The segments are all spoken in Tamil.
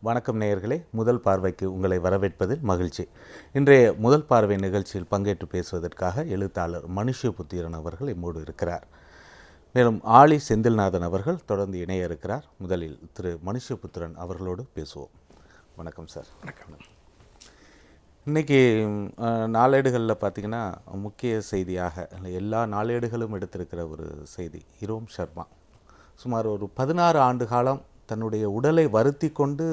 வணக்கம் நேயர்களே, முதல் பார்வைக்கு உங்களை வரவேற்பதில் மகிழ்ச்சி. இன்றைய முதல் பார்வை நிகழ்ச்சியில் பங்கேற்று பேசுவதற்காக எழுத்தாளர் மனுஷ்யபுத்திரன் அவர்கள் எம்மோடு இருக்கிறார். மேலும் ஆலி செந்தில்நாதன் அவர்கள் தொடர்ந்து இணைய இருக்கிறார். முதலில் திரு மனுஷ்யபுத்திரன் அவர்களோடு பேசுவோம். வணக்கம் சார். வணக்கம். இன்றைக்கி நாளேடுகளில் பார்த்திங்கன்னா முக்கிய செய்தியாக எல்லா நாளேடுகளும் எடுத்திருக்கிற ஒரு செய்தி, இரோம் சர்மா சுமார் ஒரு 16 ஆண்டு காலம் தன்னுடைய உடலை வருத்தி கொண்டு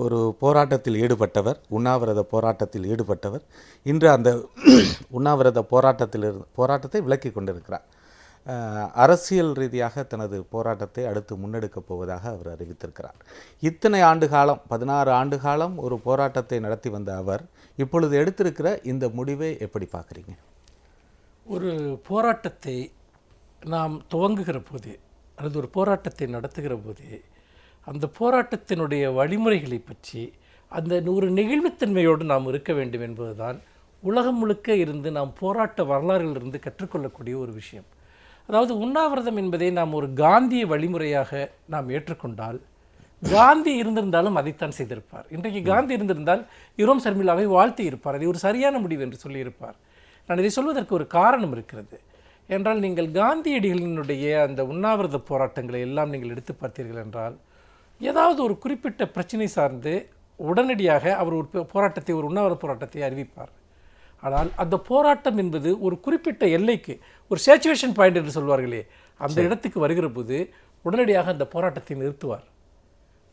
ஒரு போராட்டத்தில் ஈடுபட்டவர், உண்ணாவிரத போராட்டத்தில் ஈடுபட்டவர். இன்று அந்த உண்ணாவிரத போராட்டத்தை விலக்கி கொண்டிருக்கிறார். அரசியல் ரீதியாக தனது போராட்டத்தை அடுத்து முன்னெடுக்கப் போவதாக அவர் அறிவித்திருக்கிறார். இத்தனை ஆண்டு காலம், 16 ஆண்டு காலம் ஒரு போராட்டத்தை நடத்தி வந்த அவர் இப்பொழுது எடுத்திருக்கிற இந்த முடிவை எப்படி பார்க்குறீங்க? ஒரு போராட்டத்தை நாம் துவங்குகிற போது அல்லது ஒரு போராட்டத்தை நடத்துகிற போது அந்த போராட்டத்தினுடைய வழிமுறைகளை பற்றி அந்த ஒரு நெகிழ்வுத்தன்மையோடு நாம் இருக்க வேண்டும் என்பதுதான் உலகம் முழுக்க இருந்து நாம் போராட்ட வரலாறுகளிலிருந்து கற்றுக்கொள்ளக்கூடிய ஒரு விஷயம். அதாவது உண்ணாவிரதம் என்பதை நாம் ஒரு காந்திய வழிமுறையாக நாம் ஏற்றுக்கொண்டால், காந்தி இருந்திருந்தாலும் அதைத்தான் செய்திருப்பார். இன்றைக்கு காந்தி இருந்திருந்தால் இரோம் சர்மிளாவை வாழ்த்தி இருப்பார். அது ஒரு சரியான முடிவு என்று சொல்லியிருப்பார். நான் இதை சொல்வதற்கு ஒரு காரணம் இருக்கிறது. என்றால் நீங்கள் காந்தியடிகளினுடைய அந்த உண்ணாவிரத போராட்டங்களை எல்லாம் நீங்கள் எடுத்து பார்த்தீர்கள் என்றால், ஏதாவது ஒரு குறிப்பிட்ட பிரச்சனை சார்ந்து உடனடியாக அவர் ஒரு போராட்டத்தை, ஒரு உண்ணாவிரத போராட்டத்தை அறிவிப்பார். ஆனால் அந்த போராட்டம் என்பது ஒரு குறிப்பிட்ட எல்லைக்கு, ஒரு சேச்சுவேஷன் பாயிண்ட் என்று சொல்வார்களே, அந்த இடத்துக்கு வருகிற போது உடனடியாக அந்த போராட்டத்தை நிறுத்துவார்.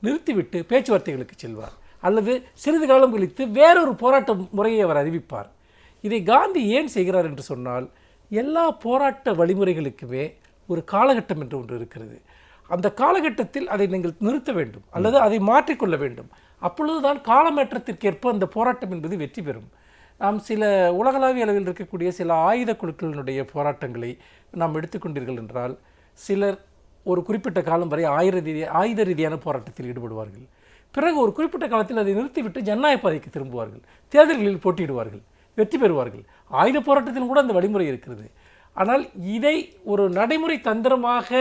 நிறுத்திவிட்டு பேச்சுவார்த்தைகளுக்கு செல்வார், அல்லது சிறிது காலம் கழித்து வேறொரு போராட்ட முறையை அவர் அறிவிப்பார். இதை காந்தி ஏன் செய்கிறார் என்று சொன்னால், எல்லா போராட்ட வழிமுறைகளுக்குமே ஒரு காலகட்டம் என்று ஒன்று இருக்கிறது. அந்த காலகட்டத்தில் அதை நீங்கள் நிறுத்த வேண்டும் அல்லது அதை மாற்றிக்கொள்ள வேண்டும். அப்பொழுதுதான் காலமேற்றத்திற்கேற்ப அந்த போராட்டம் என்பது வெற்றி பெறும். நாம் சில உலகளாவிய அளவில் இருக்கக்கூடிய சில ஆயுத குழுக்களினுடைய போராட்டங்களை நாம் எடுத்துக்கொண்டீர்கள் என்றால், சிலர் ஒரு குறிப்பிட்ட காலம் வரை ஆயுத ரீதியான போராட்டத்தில் ஈடுபடுவார்கள். பிறகு ஒரு குறிப்பிட்ட காலத்தில் அதை நிறுத்திவிட்டு ஜனநாயக பாதைக்கு திரும்புவார்கள், தேர்தல்களில் போட்டியிடுவார்கள், வெற்றி பெறுவார்கள். ஆயுத போராட்டத்திலும் கூட அந்த வழிமுறை இருக்கிறது. ஆனால் இதை ஒரு நடைமுறை தந்திரமாக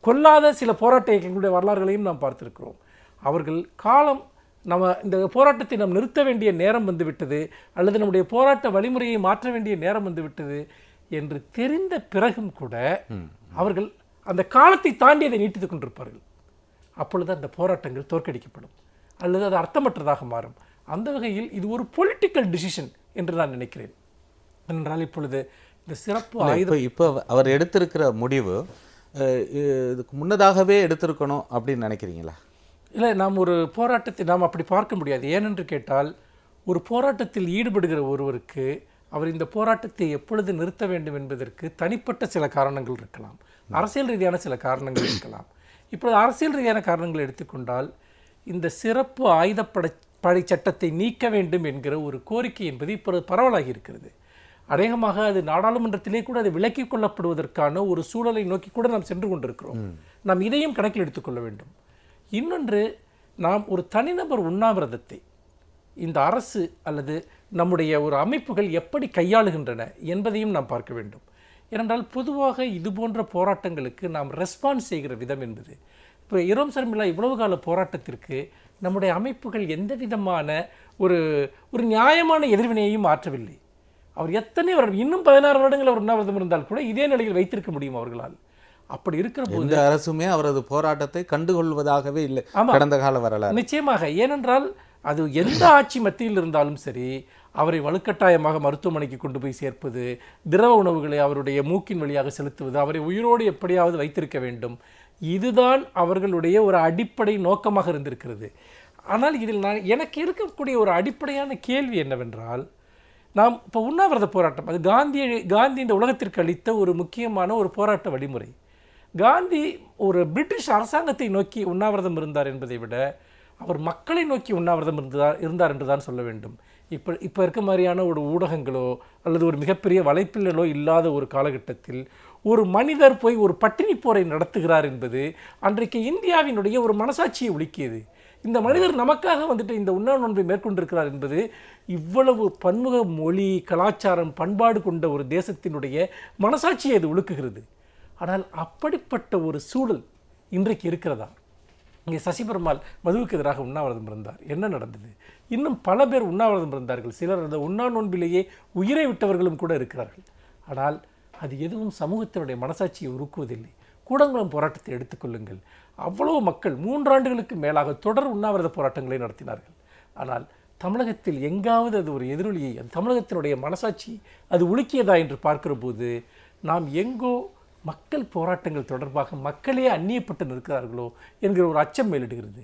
கொல்லாத சில போராட்ட இயக்கங்களுடைய வரலாறுகளையும் நாம் பார்த்திருக்கிறோம். அவர்கள் காலம், நம்ம இந்த போராட்டத்தை நாம் நிறுத்த வேண்டிய நேரம் வந்துவிட்டது அல்லது நம்முடைய போராட்ட வழிமுறையை மாற்ற வேண்டிய நேரம் வந்துவிட்டது என்று தெரிந்த பிறகும் கூட அவர்கள் அந்த காலத்தை தாண்டி அதை நீட்டித்துக் கொண்டிருப்பார்கள். அப்பொழுது அந்த போராட்டங்கள் தோற்கடிக்கப்படும் அல்லது அது அர்த்தமற்றதாக மாறும். அந்த வகையில் இது ஒரு பொலிட்டிக்கல் டிசிஷன் என்று நான் நினைக்கிறேன். என்றால் இப்பொழுது இந்த சிறப்பு ஆயுதம் இப்போ அவர் எடுத்திருக்கிற முடிவு இதுக்கு முன்னதாகவே எடுத்திருக்கணும் அப்படின்னு நினைக்கிறீங்களா? இல்லை, நாம் ஒரு போராட்டத்தை நாம் அப்படி பார்க்க முடியாது. ஏனென்று கேட்டால், ஒரு போராட்டத்தில் ஈடுபடுகிற ஒருவருக்கு அவர் இந்த போராட்டத்தை எப்பொழுது நிறுத்த வேண்டும் என்பதற்கு தனிப்பட்ட சில காரணங்கள் இருக்கலாம், அரசியல் ரீதியான சில காரணங்கள் இருக்கலாம். இப்பொழுது அரசியல் ரீதியான காரணங்களை எடுத்துக்கொண்டால், இந்த சிறப்பு ஆயுதப்படை சட்டத்தை நீக்க வேண்டும் என்கிற ஒரு கோரிக்கை என்பது இப்பொழுது பரவலாகி இருக்கிறது. அநேகமாக அது நாடாளுமன்றத்திலே கூட அது விலக்கிக் கொள்ளப்படுவதற்கான ஒரு சூழலை நோக்கி கூட நாம் சென்று கொண்டிருக்கிறோம். நாம் இதையும் கணக்கில் எடுத்துக்கொள்ள வேண்டும். இன்னொன்று, நாம் ஒரு தனிநபர் உண்ணாவிரதத்தை இந்த அரசு அல்லது நம்முடைய ஒரு அமைப்புகள் எப்படி கையாளுகின்றன என்பதையும் நாம் பார்க்க வேண்டும். ஏனென்றால் பொதுவாக இது போன்ற போராட்டங்களுக்கு நாம் ரெஸ்பான்ஸ் செய்கிற விதம் என்பது, இப்போ இரோம் சர்மிளா இவ்வளவு கால போராட்டத்திற்கு நம்முடைய அமைப்புகள் எந்த விதமான ஒரு நியாயமான எதிர்வினையையும் ஆற்றவில்லை. அவர் எத்தனை வருடம், இன்னும் 16 வருடங்கள் அவர் உண்ணாவிரதம் இருந்தால் கூட இதே நிலையில் வைத்திருக்க முடியும் அவர்களால். அப்படி இருக்கிற போது அரசுமே அவரது போராட்டத்தை கண்டுகொள்வதாகவே இல்லை கடந்த கால வரலாறு. நிச்சயமாக. ஏனென்றால் அது எந்த ஆட்சி மத்தியில் இருந்தாலும் சரி, அவரை வலுக்கட்டாயமாக மருத்துவமனைக்கு கொண்டு போய் சேர்ப்பது, திரவ உணவுகளை அவருடைய மூக்கின் வழியாக செலுத்துவது, அவரை உயிரோடு எப்படியாவது வைத்திருக்க வேண்டும், இதுதான் அவர்களுடைய ஒரு அடிப்படை நோக்கமாக இருந்திருக்கிறது. ஆனால் இதில் எனக்கு இருக்கக்கூடிய ஒரு அடிப்படையான கேள்வி என்னவென்றால், நாம் இப்போ உண்ணாவிரத போராட்டம், அது காந்தி இந்த உலகத்திற்கு அளித்த ஒரு முக்கியமான ஒரு போராட்ட வழிமுறை. காந்தி ஒரு பிரிட்டிஷ் அரசாங்கத்தை நோக்கி உண்ணாவிரதம் இருந்தார் என்பதை விட அவர் மக்களை நோக்கி உண்ணாவிரதம் இருந்தார் என்று தான் சொல்ல வேண்டும். இப்போ இருக்க மாதிரியான ஒரு ஊடகங்களோ அல்லது ஒரு மிகப்பெரிய வலைப்பின்னலோ இல்லாத ஒரு காலகட்டத்தில் ஒரு மனிதர் போய் ஒரு பட்டினி போரை நடத்துகிறார் என்பது அன்றைக்கு இந்தியாவினுடைய ஒரு மனசாட்சியை உலுக்கியது. இந்த மனிதர் நமக்காக வந்துட்டு இந்த உண்ணாவிரத நோன்பை மேற்கொண்டிருக்கிறார் என்பது இவ்வளவு பன்முக மொழி, கலாச்சாரம், பண்பாடு கொண்ட ஒரு தேசத்தினுடைய மனசாட்சியை அது உலுக்குகிறது. ஆனால் அப்படிப்பட்ட ஒரு சூழல் இன்றைக்கு இருக்கிறதா? இங்கே சசி பெருமாள் மதுவுக்கு எதிராக உண்ணாவிரதம் இருந்தார். என்ன நடந்தது? இன்னும் பல பேர் உண்ணாவிரதம் இருந்தார்கள். சிலர் அந்த உண்ணா நோன்பிலேயே உயிரை விட்டவர்களும் கூட இருக்கிறார்கள். ஆனால் அது எதுவும் சமூகத்தினுடைய மனசாட்சியை உருக்குவதில்லை. கூடங்குளம் போராட்டத்தை எடுத்துக்கொள்ளுங்கள். அவ்வளவு மக்கள் 3 ஆண்டுகளுக்கு மேலாக தொடர் உண்ணாவிரத போராட்டங்களை நடத்தினார்கள். ஆனால் தமிழகத்தில் எங்காவது அது ஒரு எதிரொலியை, அது தமிழகத்தினுடைய மனசாட்சி அது உலுக்கியதா என்று பார்க்கிற போது நாம் எங்கோ மக்கள் போராட்டங்கள் தொடர்பாக மக்களே அந்நியப்பட்டு நிற்கிறார்களோ என்கிற ஒரு அச்சம் மேலிடுகிறது.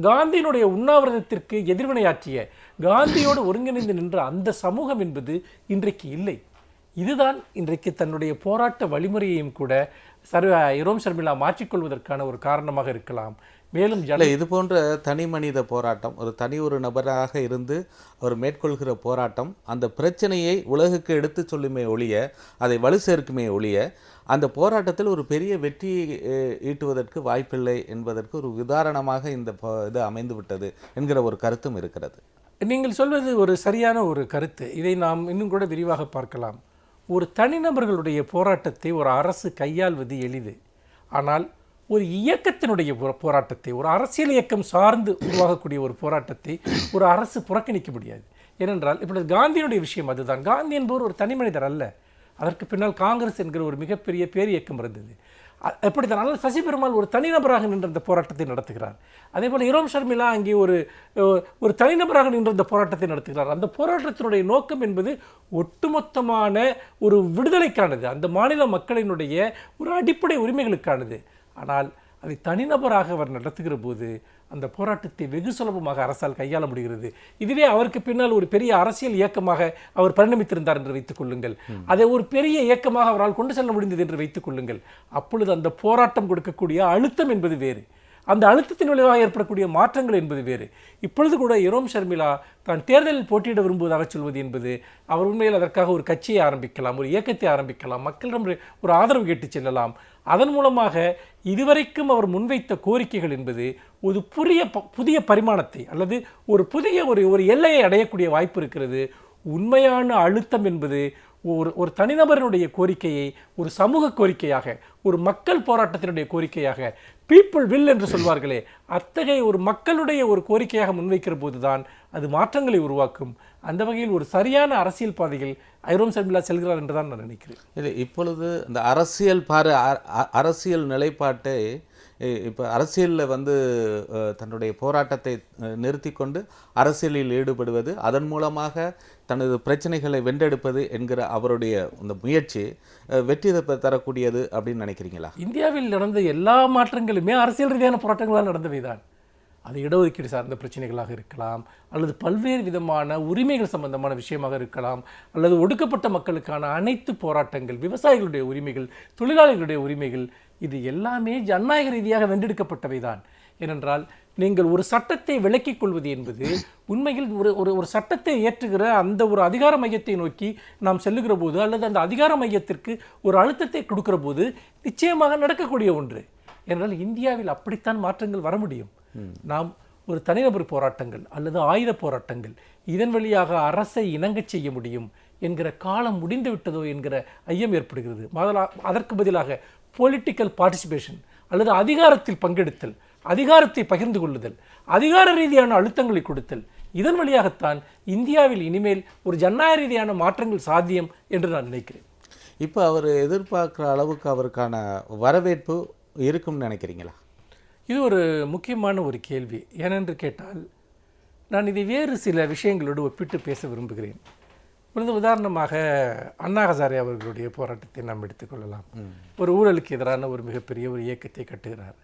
காந்தியினுடைய உண்ணாவிரதத்திற்கு எதிர்வினையாற்றிய, காந்தியோடு ஒருங்கிணைந்து நின்ற அந்த சமூகம் என்பது இன்றைக்கு இல்லை. இதுதான் இன்றைக்கு தன்னுடைய போராட்ட வழிமுறையையும் கூட இரோம் ஷர்மிளா மாற்றிக்கொள்வதற்கான ஒரு காரணமாக இருக்கலாம். மேலும் இது போன்ற தனி மனித போராட்டம், ஒரு நபராக இருந்து அவர் மேற்கொள்கிற போராட்டம் அந்த பிரச்சனையை உலகுக்கு எடுத்து சொல்லுமே ஒழிய, அதை வலு சேர்க்குமே ஒழிய, அந்த போராட்டத்தில் ஒரு பெரிய வெற்றி ஈட்டுவதற்கு வாய்ப்பில்லை என்பதற்கு ஒரு உதாரணமாக இந்த இது அமைந்து விட்டது என்கிற ஒரு கருத்தும் இருக்கிறது. நீங்கள் சொல்வது ஒரு சரியான ஒரு கருத்து. இதை நாம் இன்னும் கூட விரிவாக பார்க்கலாம். ஒரு தனிநபர்களுடைய போராட்டத்தை ஒரு அரசு கையாள்வது எளிது. ஆனால் ஒரு இயக்கத்தினுடைய போராட்டத்தை, ஒரு அரசியல் இயக்கம் சார்ந்து உருவாகக்கூடிய ஒரு போராட்டத்தை ஒரு அரசு புறக்கணிக்க முடியாது. ஏனென்றால் இப்பொழுது காந்தியினுடைய விஷயம் அதுதான். காந்தி என்பவர் ஒரு தனி மனிதர் அல்ல. அதற்கு பின்னால் காங்கிரஸ் என்கிற ஒரு மிகப்பெரிய பேர் இயக்கம் இருந்தது. எப்படித்தான். ஆனால் சசி பெருமாள் ஒரு தனிநபராக நின்ற இந்த போராட்டத்தை நடத்துகிறார். அதே போல் இரோம் ஷர்மிளா அங்கே ஒரு தனிநபராக நின்ற இந்த போராட்டத்தை நடத்துகிறார். அந்த போராட்டத்தினுடைய நோக்கம் என்பது ஒட்டுமொத்தமான ஒரு விடுதலைக்கானது, அந்த மாநில மக்களினுடைய ஒரு அடிப்படை உரிமைகளுக்கானது. ஆனால் அதை தனிநபராக அவர் நடத்துகிற போது அந்த போராட்டத்தை வெகு சுலபமாக அரசால் கையாள முடிகிறது. இதுவே அவருக்கு பின்னால் ஒரு பெரிய அரசியல் இயக்கமாக அவர் பரிணமித்திருந்தார் என்று வைத்துக் கொள்ளுங்கள். அதை ஒரு பெரிய இயக்கமாக அவரால் கொண்டு செல்ல முடிந்தது என்று வைத்துக் கொள்ளுங்கள். அப்பொழுது அந்த போராட்டம் கொடுக்கக்கூடிய அழுத்தம் என்பது வேறு, அந்த அழுத்தத்தின் விளைவாக ஏற்படக்கூடிய மாற்றங்கள் என்பது வேறு. இப்பொழுது கூட இரோம் ஷர்மிளா தான் தேர்தலில் போட்டியிட விரும்புவதாக சொல்வது என்பது, அவர் உண்மையில் அதற்காக ஒரு கட்சியை ஆரம்பிக்கலாம், ஒரு இயக்கத்தை ஆரம்பிக்கலாம், மக்களிடம் ஒரு ஆதரவு கேட்டு செல்லலாம். அதன் மூலமாக இதுவரைக்கும் அவர் முன்வைத்த கோரிக்கைகள் என்பது ஒரு புதிய பரிமாணத்தை அல்லது ஒரு புதிய ஒரு எல்லையை அடையக்கூடிய வாய்ப்பு இருக்கிறது. உண்மையான அழுத்தம் என்பது ஒரு தனிநபரினுடைய கோரிக்கையை ஒரு சமூக கோரிக்கையாக, ஒரு மக்கள் போராட்டத்தினுடைய கோரிக்கையாக, பீப்புள் வில் என்று சொல்வார்களே, அத்தகைய ஒரு மக்களுடைய ஒரு கோரிக்கையாக முன்வைக்கிற போதுதான் அது மாற்றங்களை உருவாக்கும். அந்த வகையில் ஒரு சரியான அரசியல் பாதையில் இரோம் ஷர்மிளா செல்கிறார் என்று தான் நான் நினைக்கிறேன். இல்லை, இப்பொழுது இந்த அரசியல் நிலைப்பாட்டை இப்போ அரசியலில் தன்னுடைய போராட்டத்தை நிறுத்தி கொண்டு அரசியலில் ஈடுபடுவது, அதன் மூலமாக தனது பிரச்சனைகளை வென்றெடுப்பது என்கிற அவருடைய இந்த முயற்சி வெற்றி தரக்கூடியது அப்படின்னு நினைக்கிறீங்களா? இந்தியாவில் நடந்த எல்லா மாற்றங்களுமே அரசியல் ரீதியான போராட்டங்களால் நடந்தவை தான். அது இடஒதுக்கீடு சார்ந்த பிரச்சனைகளாக இருக்கலாம், அல்லது பல்வேறு விதமான உரிமைகள் சம்பந்தமான விஷயமாக இருக்கலாம், அல்லது ஒடுக்கப்பட்ட மக்களுக்கான அனைத்து போராட்டங்கள், விவசாயிகளுடைய உரிமைகள், தொழிலாளிகளுடைய உரிமைகள், இது எல்லாமே ஜனநாயக ரீதியாக வென்றெடுக்கப்பட்டவை தான். ஏனென்றால் நீங்கள் ஒரு சட்டத்தை விலக்கிக் கொள்வது என்பது உண்மையில் ஒரு சட்டத்தை இயற்றுகிற அந்த ஒரு அதிகார மையத்தை நோக்கி நாம் செல்லுகிற போது, அல்லது அந்த அதிகார மையத்திற்கு ஒரு அழுத்தத்தை கொடுக்கிற போது நிச்சயமாக நடக்கக்கூடிய ஒன்று. ஏனென்றால் இந்தியாவில் அப்படித்தான் மாற்றங்கள் வர முடியும். நாம் ஒரு தனிநபர் போராட்டங்கள் அல்லது ஆயுத போராட்டங்கள், இதன் வழியாக அரசை இணங்கச் செய்ய முடியும் என்கிற காலம் முடிந்து விட்டதோ என்கிற ஐயம் ஏற்படுகிறது. அதற்கு பதிலாக பொலிட்டிக்கல் பார்ட்டிசிபேஷன் அல்லது அதிகாரத்தில் பங்கெடுத்தல், அதிகாரத்தை பகிர்ந்து கொள்ளுதல், அதிகார ரீதியான அழுத்தங்களை கொடுத்தல், இதன் வழியாகத்தான் இந்தியாவில் இனிமேல் ஒரு ஜனநாயக ரீதியான மாற்றங்கள் சாத்தியம் என்று நான் நினைக்கிறேன். இப்போ அவர் எதிர்பார்க்குற அளவுக்கு அவருக்கான வரவேற்பு இருக்கும்னு நினைக்கிறீங்களா? இது ஒரு முக்கியமான ஒரு கேள்வி. ஏனென்று கேட்டால், நான் இதை வேறு சில விஷயங்களோடு ஒப்பிட்டு பேச விரும்புகிறேன். உதாரணமாக அண்ணா ஹசாரே அவர்களுடைய போராட்டத்தை நாம் எடுத்துக்கொள்ளலாம். ஒரு ஊழலுக்கு எதிரான ஒரு மிகப்பெரிய ஒரு இயக்கத்தை கட்டுகிறார்.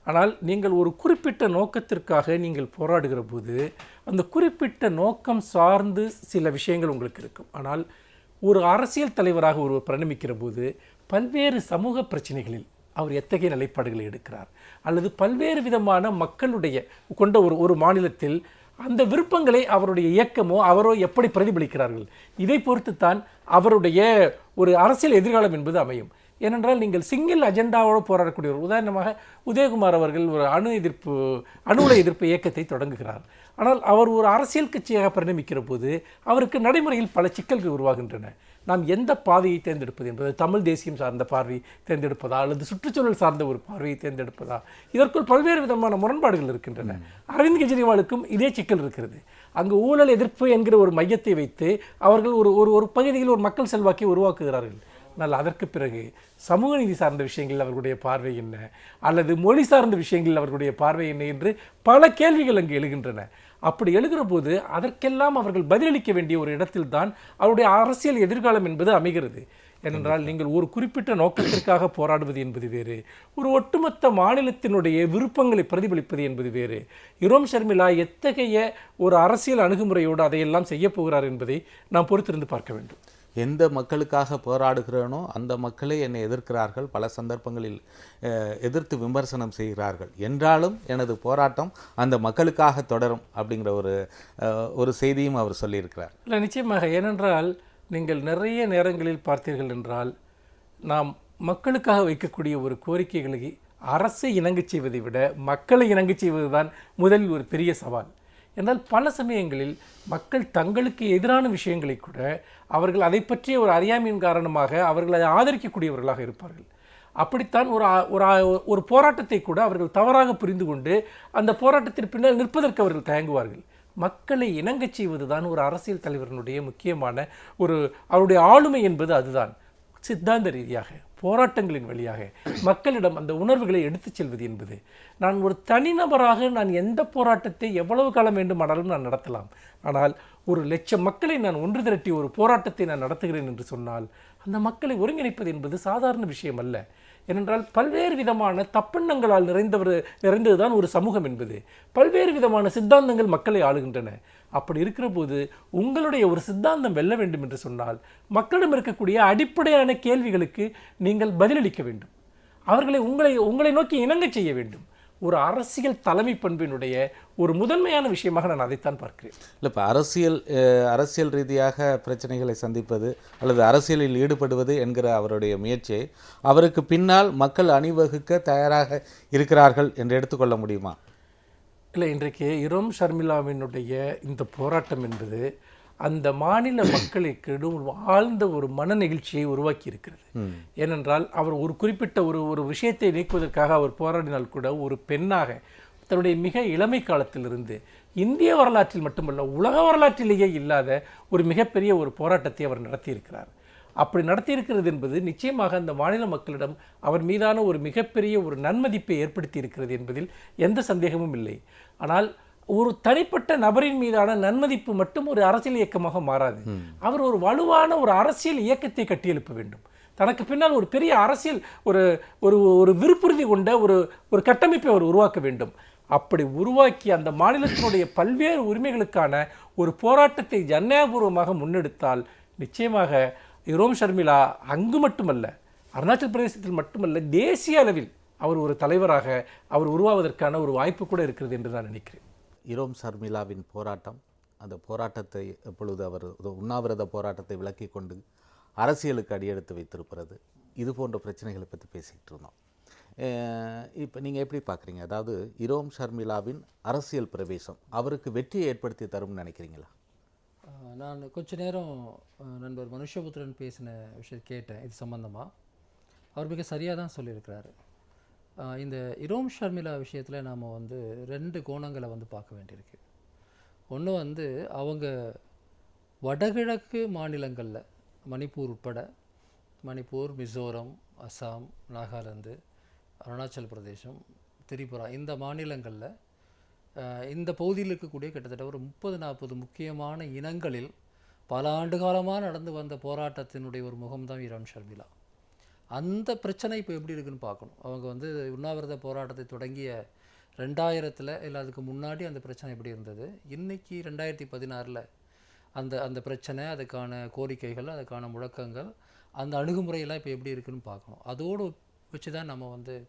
ஆனால் நீங்கள் ஒரு குறிப்பிட்ட நோக்கத்திற்காக நீங்கள் போராடுகிற போது அந்த குறிப்பிட்ட நோக்கம் சார்ந்து சில விஷயங்கள் உங்களுக்கு இருக்கும். ஆனால் ஒரு அரசியல் தலைவராக ஒருவர் பரிணமிக்கிற போது பல்வேறு சமூக பிரச்சனைகளில் அவர் எத்தகைய நிலைப்பாடுகளை எடுக்கிறார், அல்லது பல்வேறு விதமான மக்களுடைய கொண்ட ஒரு மாநிலத்தில் அந்த விருப்பங்களை அவருடைய இயக்கமோ அவரோ எப்படி பிரதிபலிக்கிறார்கள், இதை பொறுத்துத்தான் அவருடைய ஒரு அரசியல் எதிர்காலம் என்பது அமையும். ஏனென்றால் நீங்கள் சிங்கிள் அஜெண்டாவோடு போராடக்கூடியவர். உதாரணமாக உதயகுமார் அவர்கள் ஒரு அணு உலை எதிர்ப்பு இயக்கத்தை தொடங்குகிறார். ஆனால் அவர் ஒரு அரசியல் கட்சியாக பரிணமிக்கிற போது அவருக்கு நடைமுறையில் பல சிக்கல்கள் உருவாகின்றன. நாம் எந்த பாதையை தேர்ந்தெடுப்பது என்பது தமிழ் தேசியம் சார்ந்த பார்வை தேர்ந்தெடுப்பதா அல்லது சுற்றுச்சூழல் சார்ந்த ஒரு பார்வையை தேர்ந்தெடுப்பதா, இதற்குள் பல்வேறு விதமான முரண்பாடுகள் இருக்கின்றன. அரவிந்த் கெஜ்ரிவாலுக்கும் இதே சிக்கல் இருக்கிறது. அங்கு ஊழல் எதிர்ப்பு என்கிற ஒரு மையத்தை வைத்து அவர்கள் ஒரு பகுதியில் ஒரு மக்கள் செல்வாக்கை உருவாக்குகிறார்கள். ஆனால் அதற்கு பிறகு சமூக நீதி சார்ந்த விஷயங்களில் அவர்களுடைய பார்வை என்ன, அல்லது மொழி சார்ந்த விஷயங்களில் அவர்களுடைய பார்வை என்ன என்று பல கேள்விகள் அங்கு எழுகின்றன. அப்படி எழுகிற போது அதற்கெல்லாம் அவர்கள் பதிலளிக்க வேண்டிய ஒரு இடத்தில்தான் அவருடைய அரசியல் எதிர்காலம் என்பது அமைகிறது. ஏனென்றால் நீங்கள் ஒரு குறிப்பிட்ட நோக்கத்திற்காக போராடுவது என்பது வேறு, ஒரு ஒட்டுமொத்த மாநிலத்தினுடைய விருப்பங்களை பிரதிபலிப்பது என்பது வேறு. இரோம் ஷர்மிளா எத்தகைய ஒரு அரசியல் அணுகுமுறையோடு அதையெல்லாம் செய்ய போகிறார் என்பதை நாம் பொறுத்திருந்து பார்க்க வேண்டும். எந்த மக்களுக்காக போராடுகிறேனோ அந்த மக்களே என்னை எதிர்க்கிறார்கள், பல சந்தர்ப்பங்களில் எதிர்த்து விமர்சனம் செய்கிறார்கள் என்றாலும் எனது போராட்டம் அந்த மக்களுக்காக தொடரும் அப்படிங்கிற ஒரு செய்தியும் அவர் சொல்லியிருக்கிறார். இல்லை, நிச்சயமாக. ஏனென்றால் நீங்கள் நிறைய நேரங்களில் பார்த்தீர்கள் என்றால் நாம் மக்களுக்காக வைக்கக்கூடிய ஒரு கோரிக்கைகளை அரசை இணங்கச் செய்வதை விட மக்களை இணங்கச் செய்வது தான் முதலில் ஒரு பெரிய சவால். என்றால் பல சமயங்களில் மக்கள் தங்களுக்கு எதிரான விஷயங்களை கூட அவர்கள் அதை பற்றிய ஒரு அறியாமையின் காரணமாக அவர்கள் அதை ஆதரிக்கக்கூடியவர்களாக இருப்பார்கள். அப்படித்தான் ஒரு போராட்டத்தை கூட அவர்கள் தவறாக புரிந்து கொண்டு அந்த போராட்டத்திற்கு பின்னால் நிற்பதற்கு அவர்கள் தயங்குவார்கள். மக்களை இணங்கச் செய்வது தான் ஒரு அரசியல் தலைவரினுடைய முக்கியமான அவருடைய ஆளுமை என்பது அதுதான். சித்தாந்த ரீதியாக போராட்டங்களின் வழியாக மக்களிடம் அந்த உணர்வுகளை எடுத்துச் செல்வது என்பது, நான் ஒரு தனிநபராக நான் எந்த போராட்டத்தை எவ்வளவு காலம் வேண்டுமானாலும் நான் நடத்தலாம். ஆனால் 1,00,000 மக்களை நான் ஒன்று திரட்டி ஒரு போராட்டத்தை நான் நடத்துகிறேன் என்று சொன்னால் அந்த மக்களை ஒருங்கிணைப்பது என்பது சாதாரண விஷயம் அல்ல. ஏனென்றால் பல்வேறு விதமான தப்பெண்ணங்களால் நிறைந்ததுதான் ஒரு சமூகம் என்பது. பல்வேறு விதமான சித்தாந்தங்கள் மக்களை ஆளுகின்றன. அப்படி இருக்கிற போது உங்களுடைய ஒரு சித்தாந்தம் வெல்ல வேண்டும் என்று சொன்னால் மக்களிடம் இருக்கக்கூடிய அடிப்படையான கேள்விகளுக்கு நீங்கள் பதிலளிக்க வேண்டும். அவர்களை உங்களை நோக்கி இணங்க செய்ய வேண்டும். ஒரு அரசியல் தலைமை பண்பினுடைய ஒரு முதன்மையான விஷயமாக நான் அதைத்தான் பார்க்கிறேன். இல்லை, இப்போ அரசியல் ரீதியாக பிரச்சனைகளை சந்திப்பது அல்லது அரசியலில் ஈடுபடுவது என்கிற அவருடைய முயற்சியை அவருக்கு பின்னால் மக்கள் அணிவகுக்க தயாராக இருக்கிறார்கள் என்று எடுத்துக்கொள்ள முடியுமா? இல்லை, இன்றைக்கு இரோம் ஷர்மிளாவினுடைய இந்த போராட்டம் என்பது அந்த மாநில மக்களுக்கு ஆழ்ந்த ஒரு மன நெகிழ்ச்சியை உருவாக்கி இருக்கிறது. ஏனென்றால் அவர் ஒரு குறிப்பிட்ட ஒரு விஷயத்தை நீக்குவதற்காக அவர் போராடினால் கூட ஒரு பெண்ணாக தன்னுடைய மிக இளமை காலத்திலிருந்து இந்திய வரலாற்றில் மட்டுமல்ல உலக வரலாற்றிலேயே இல்லாத ஒரு மிகப்பெரிய ஒரு போராட்டத்தை அவர் நடத்தியிருக்கிறார். அப்படி நடத்தியிருக்கிறது என்பது நிச்சயமாக அந்த மாநில மக்களிடம் அவர் மீதான ஒரு மிகப்பெரிய ஒரு நன்மதிப்பை ஏற்படுத்தி இருக்கிறது என்பதில் எந்த சந்தேகமும் இல்லை. ஆனால் ஒரு தனிப்பட்ட நபரின் மீதான நன்மதிப்பு மட்டும் ஒரு அரசியல் இயக்கமாக மாறாது. அவர் ஒரு வலுவான ஒரு அரசியல் இயக்கத்தை கட்டியெழுப்ப வேண்டும். தனக்கு பின்னால் ஒரு பெரிய அரசியல் ஒரு விருப்புறுதி கொண்ட ஒரு கட்டமைப்பை அவர் உருவாக்க வேண்டும். அப்படி உருவாக்கி அந்த மாநிலத்தினுடைய பல்வேறு உரிமைகளுக்கான ஒரு போராட்டத்தை ஜனநாயகபூர்வமாக முன்னெடுத்தால் நிச்சயமாக இரோம் ஷர்மிளா அங்கு மட்டுமல்ல, அருணாச்சல் பிரதேசத்தில் மட்டுமல்ல, தேசிய அளவில் அவர் ஒரு தலைவராக அவர் உருவாவதற்கான ஒரு வாய்ப்பு கூட இருக்கிறது என்று நான் நினைக்கிறேன். இரோம் ஷர்மிளாவின் போராட்டம், அந்த போராட்டத்தை எப்பொழுது அவர் உண்ணாவிரத போராட்டத்தை விலக்கி கொண்டு அரசியலுக்கு அடியெடுத்து வைத்திருக்கிறது, இது போன்ற பிரச்சனைகளை பற்றி பேசிக்கிட்டு இருந்தோம். இப்போ நீங்கள் எப்படி பார்க்குறீங்க? அதாவது இரோம் ஷர்மிளாவின் அரசியல் பிரவேசம் அவருக்கு வெற்றியை ஏற்படுத்தி தரும்னு நினைக்கிறீங்களா? நான் கொஞ்ச நேரம் நண்பர் மனுஷபுத்திரன் பேசின விஷயம் கேட்டேன். இது சம்பந்தமாக அவர் மிக சரியாக தான் சொல்லியிருக்கிறாரு. இந்த இரோம் ஷர்மிளா விஷயத்தில் நாம் 2 கோணங்களை பார்க்க வேண்டியிருக்கு. ஒன்று அவங்க வடகிழக்கு மாநிலங்களில் மணிப்பூர் உட்பட, மணிப்பூர், மிசோரம், அசாம், நாகாலாந்து, அருணாச்சல் பிரதேசம், திரிபுரா, இந்த மாநிலங்களில் இந்த பகுதியில் இருக்கக்கூடிய கிட்டத்தட்ட ஒரு 30-40 முக்கியமான இனங்களில் பல ஆண்டு காலமாக நடந்து வந்த போராட்டத்தினுடைய ஒரு முகம்தான் இரோம் ஷர்மிளா. அந்த பிரச்சனை இப்போ எப்படி இருக்குன்னு பார்க்கணும். அவங்க உண்ணாவிரத போராட்டத்தை தொடங்கிய 2000 இல்லை அதுக்கு முன்னாடி அந்த பிரச்சனை எப்படி இருந்தது, இன்றைக்கி 2016 அந்த பிரச்சனை, அதுக்கான கோரிக்கைகள், அதுக்கான முழக்கங்கள், அந்த அணுகுமுறையெல்லாம் இப்போ எப்படி இருக்குன்னு பார்க்கணும். அதோடு வச்சு தான் நம்ம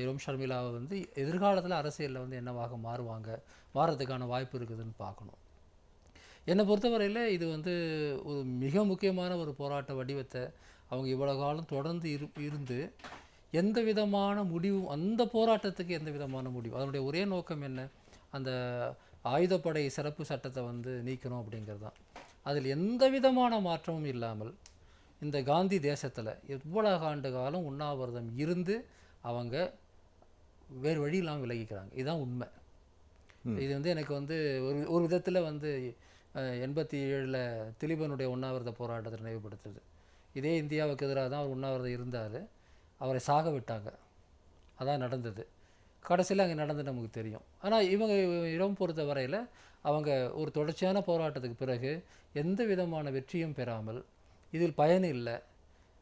இரோம் ஷர்மிளாவை எதிர்காலத்தில் அரசியலில் என்னவாக மாறுறதுக்கான வாய்ப்பு இருக்குதுன்னு பார்க்கணும். என்னை பொறுத்தவரையில் இது ஒரு மிக முக்கியமான ஒரு போராட்ட வடிவத்தை அவங்க இவ்வளோ காலம் தொடர்ந்து இருந்து எந்த விதமான முடிவும், அந்த போராட்டத்துக்கு எந்த விதமான முடிவு, அதனுடைய ஒரே நோக்கம் என்ன, அந்த ஆயுதப்படை சிறப்பு சட்டத்தை நீக்கணும் அப்படிங்கிறது தான். அதில் எந்த விதமான மாற்றமும் இல்லாமல் இந்த காந்தி தேசத்தில் எவ்வளவு ஆண்டு காலம் உண்ணாவிரதம் இருந்து அவங்க வேறு வழி இல்லாமல் விலகிக்கிறாங்க. இதுதான் உண்மை. இது வந்து எனக்கு வந்து ஒரு விதத்தில் வந்து 87 திலீபனுடைய உண்ணாவிரத போராட்டத்தை நினைவுபடுத்துது. இதே இந்தியாவுக்கு எதிராக தான் அவர் உண்ணாவிரதம் இருந்தார். அவரை சாக விட்டாங்க. அதான் நடந்தது. கடைசியில் அங்கே நடந்தது நமக்கு தெரியும். ஆனால் இவங்க இடம் பொறுத்த வரையில் அவங்க ஒரு தொடர்ச்சியான போராட்டத்துக்கு பிறகு எந்த விதமான வெற்றியும் பெறாமல் இதில் பயன் இல்லை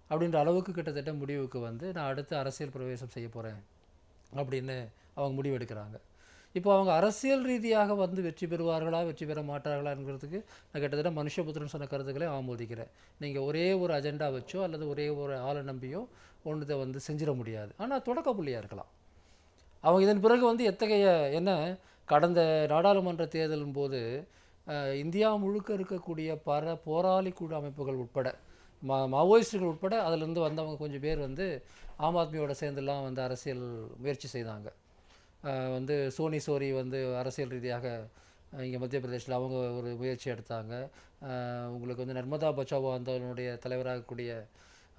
அப்படின்ற அளவுக்கு கிட்டத்தட்ட முடிவுக்கு வந்து நான் அடுத்து அரசியல் பிரவேசம் செய்ய போகிறேன் அப்படின்னு அவங்க முடிவெடுக்கிறாங்க. இப்போ அவங்க அரசியல் ரீதியாக வந்து வெற்றி பெறுவார்களா வெற்றி பெற மாட்டார்களாங்கிறதுக்கு நான் கிட்டத்தட்ட மனுஷபுத்திரன் சொன்ன கருத்துக்களை ஆமோதிக்கிறேன். நீங்கள் ஒரே ஒரு அஜெண்டா வச்சோ அல்லது ஒரே ஒரு ஆளை நம்பியோ ஒன்றுதை வந்து செஞ்சிட முடியாது. ஆனால் தொடக்க புள்ளியாக இருக்கலாம். அவங்க இதன் பிறகு வந்து எத்தகைய என்ன கடந்த நாடாளுமன்ற தேர்தலின் போது இந்தியா முழுக்க இருக்கக்கூடிய பல போராளி குழு அமைப்புகள் உட்பட மாவோயிஸ்டுகள் உட்பட அதிலிருந்து வந்தவங்க கொஞ்சம் பேர் வந்து ஆம் ஆத்மியோட சேர்ந்துலாம் வந்து அரசியல் முயற்சி செய்தாங்க. வந்து சோனி சோரி வந்து அரசியல் ரீதியாக இங்கே மத்திய பிரதேசில் அவங்க ஒரு முயற்சி எடுத்தாங்க. உங்களுக்கு வந்து நர்மதா பச்சாவோ அந்தனுடைய தலைவராகக்கூடிய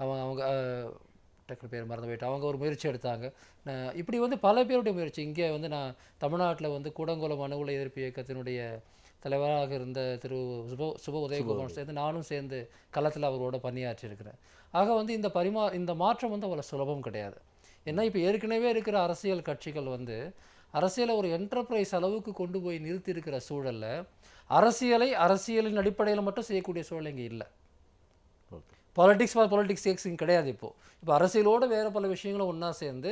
அவங்க டக்குனு பேர் மறந்து போயிட்டு அவங்க ஒரு முயற்சி எடுத்தாங்க. இப்படி வந்து பல பேருடைய முயற்சி. இங்கே வந்து நான் தமிழ்நாட்டில் வந்து கூடங்குளம் அணு உலை எதிர்ப்பு இயக்கத்தினுடைய தலைவராக இருந்த திரு சுப உதயகுமார் சேர்ந்து நானும் சேர்ந்து களத்தில் அவரோட பணியாற்றியிருக்கிறேன். ஆக வந்து இந்த மாற்றம் வந்து அவ்வளோ சுலபம் கிடையாது. ஏன்னா இப்போ ஏற்கனவே இருக்கிற அரசியல் கட்சிகள் வந்து அரசியலை ஒரு என்டர்பிரைஸ் அளவுக்கு கொண்டு போய் நிறுத்தி இருக்கிற சூழலில் அரசியலின் அடிப்படையில் மட்டும் செய்யக்கூடிய சூழல் இங்கே இல்லை. பாலிடிக்ஸ் ஃபார் பாலிடிக்ஸ் சேக்ஸிங் கிடையாது. இப்போ அரசியலோடு வேறு பல விஷயங்களும் ஒன்றா சேர்ந்து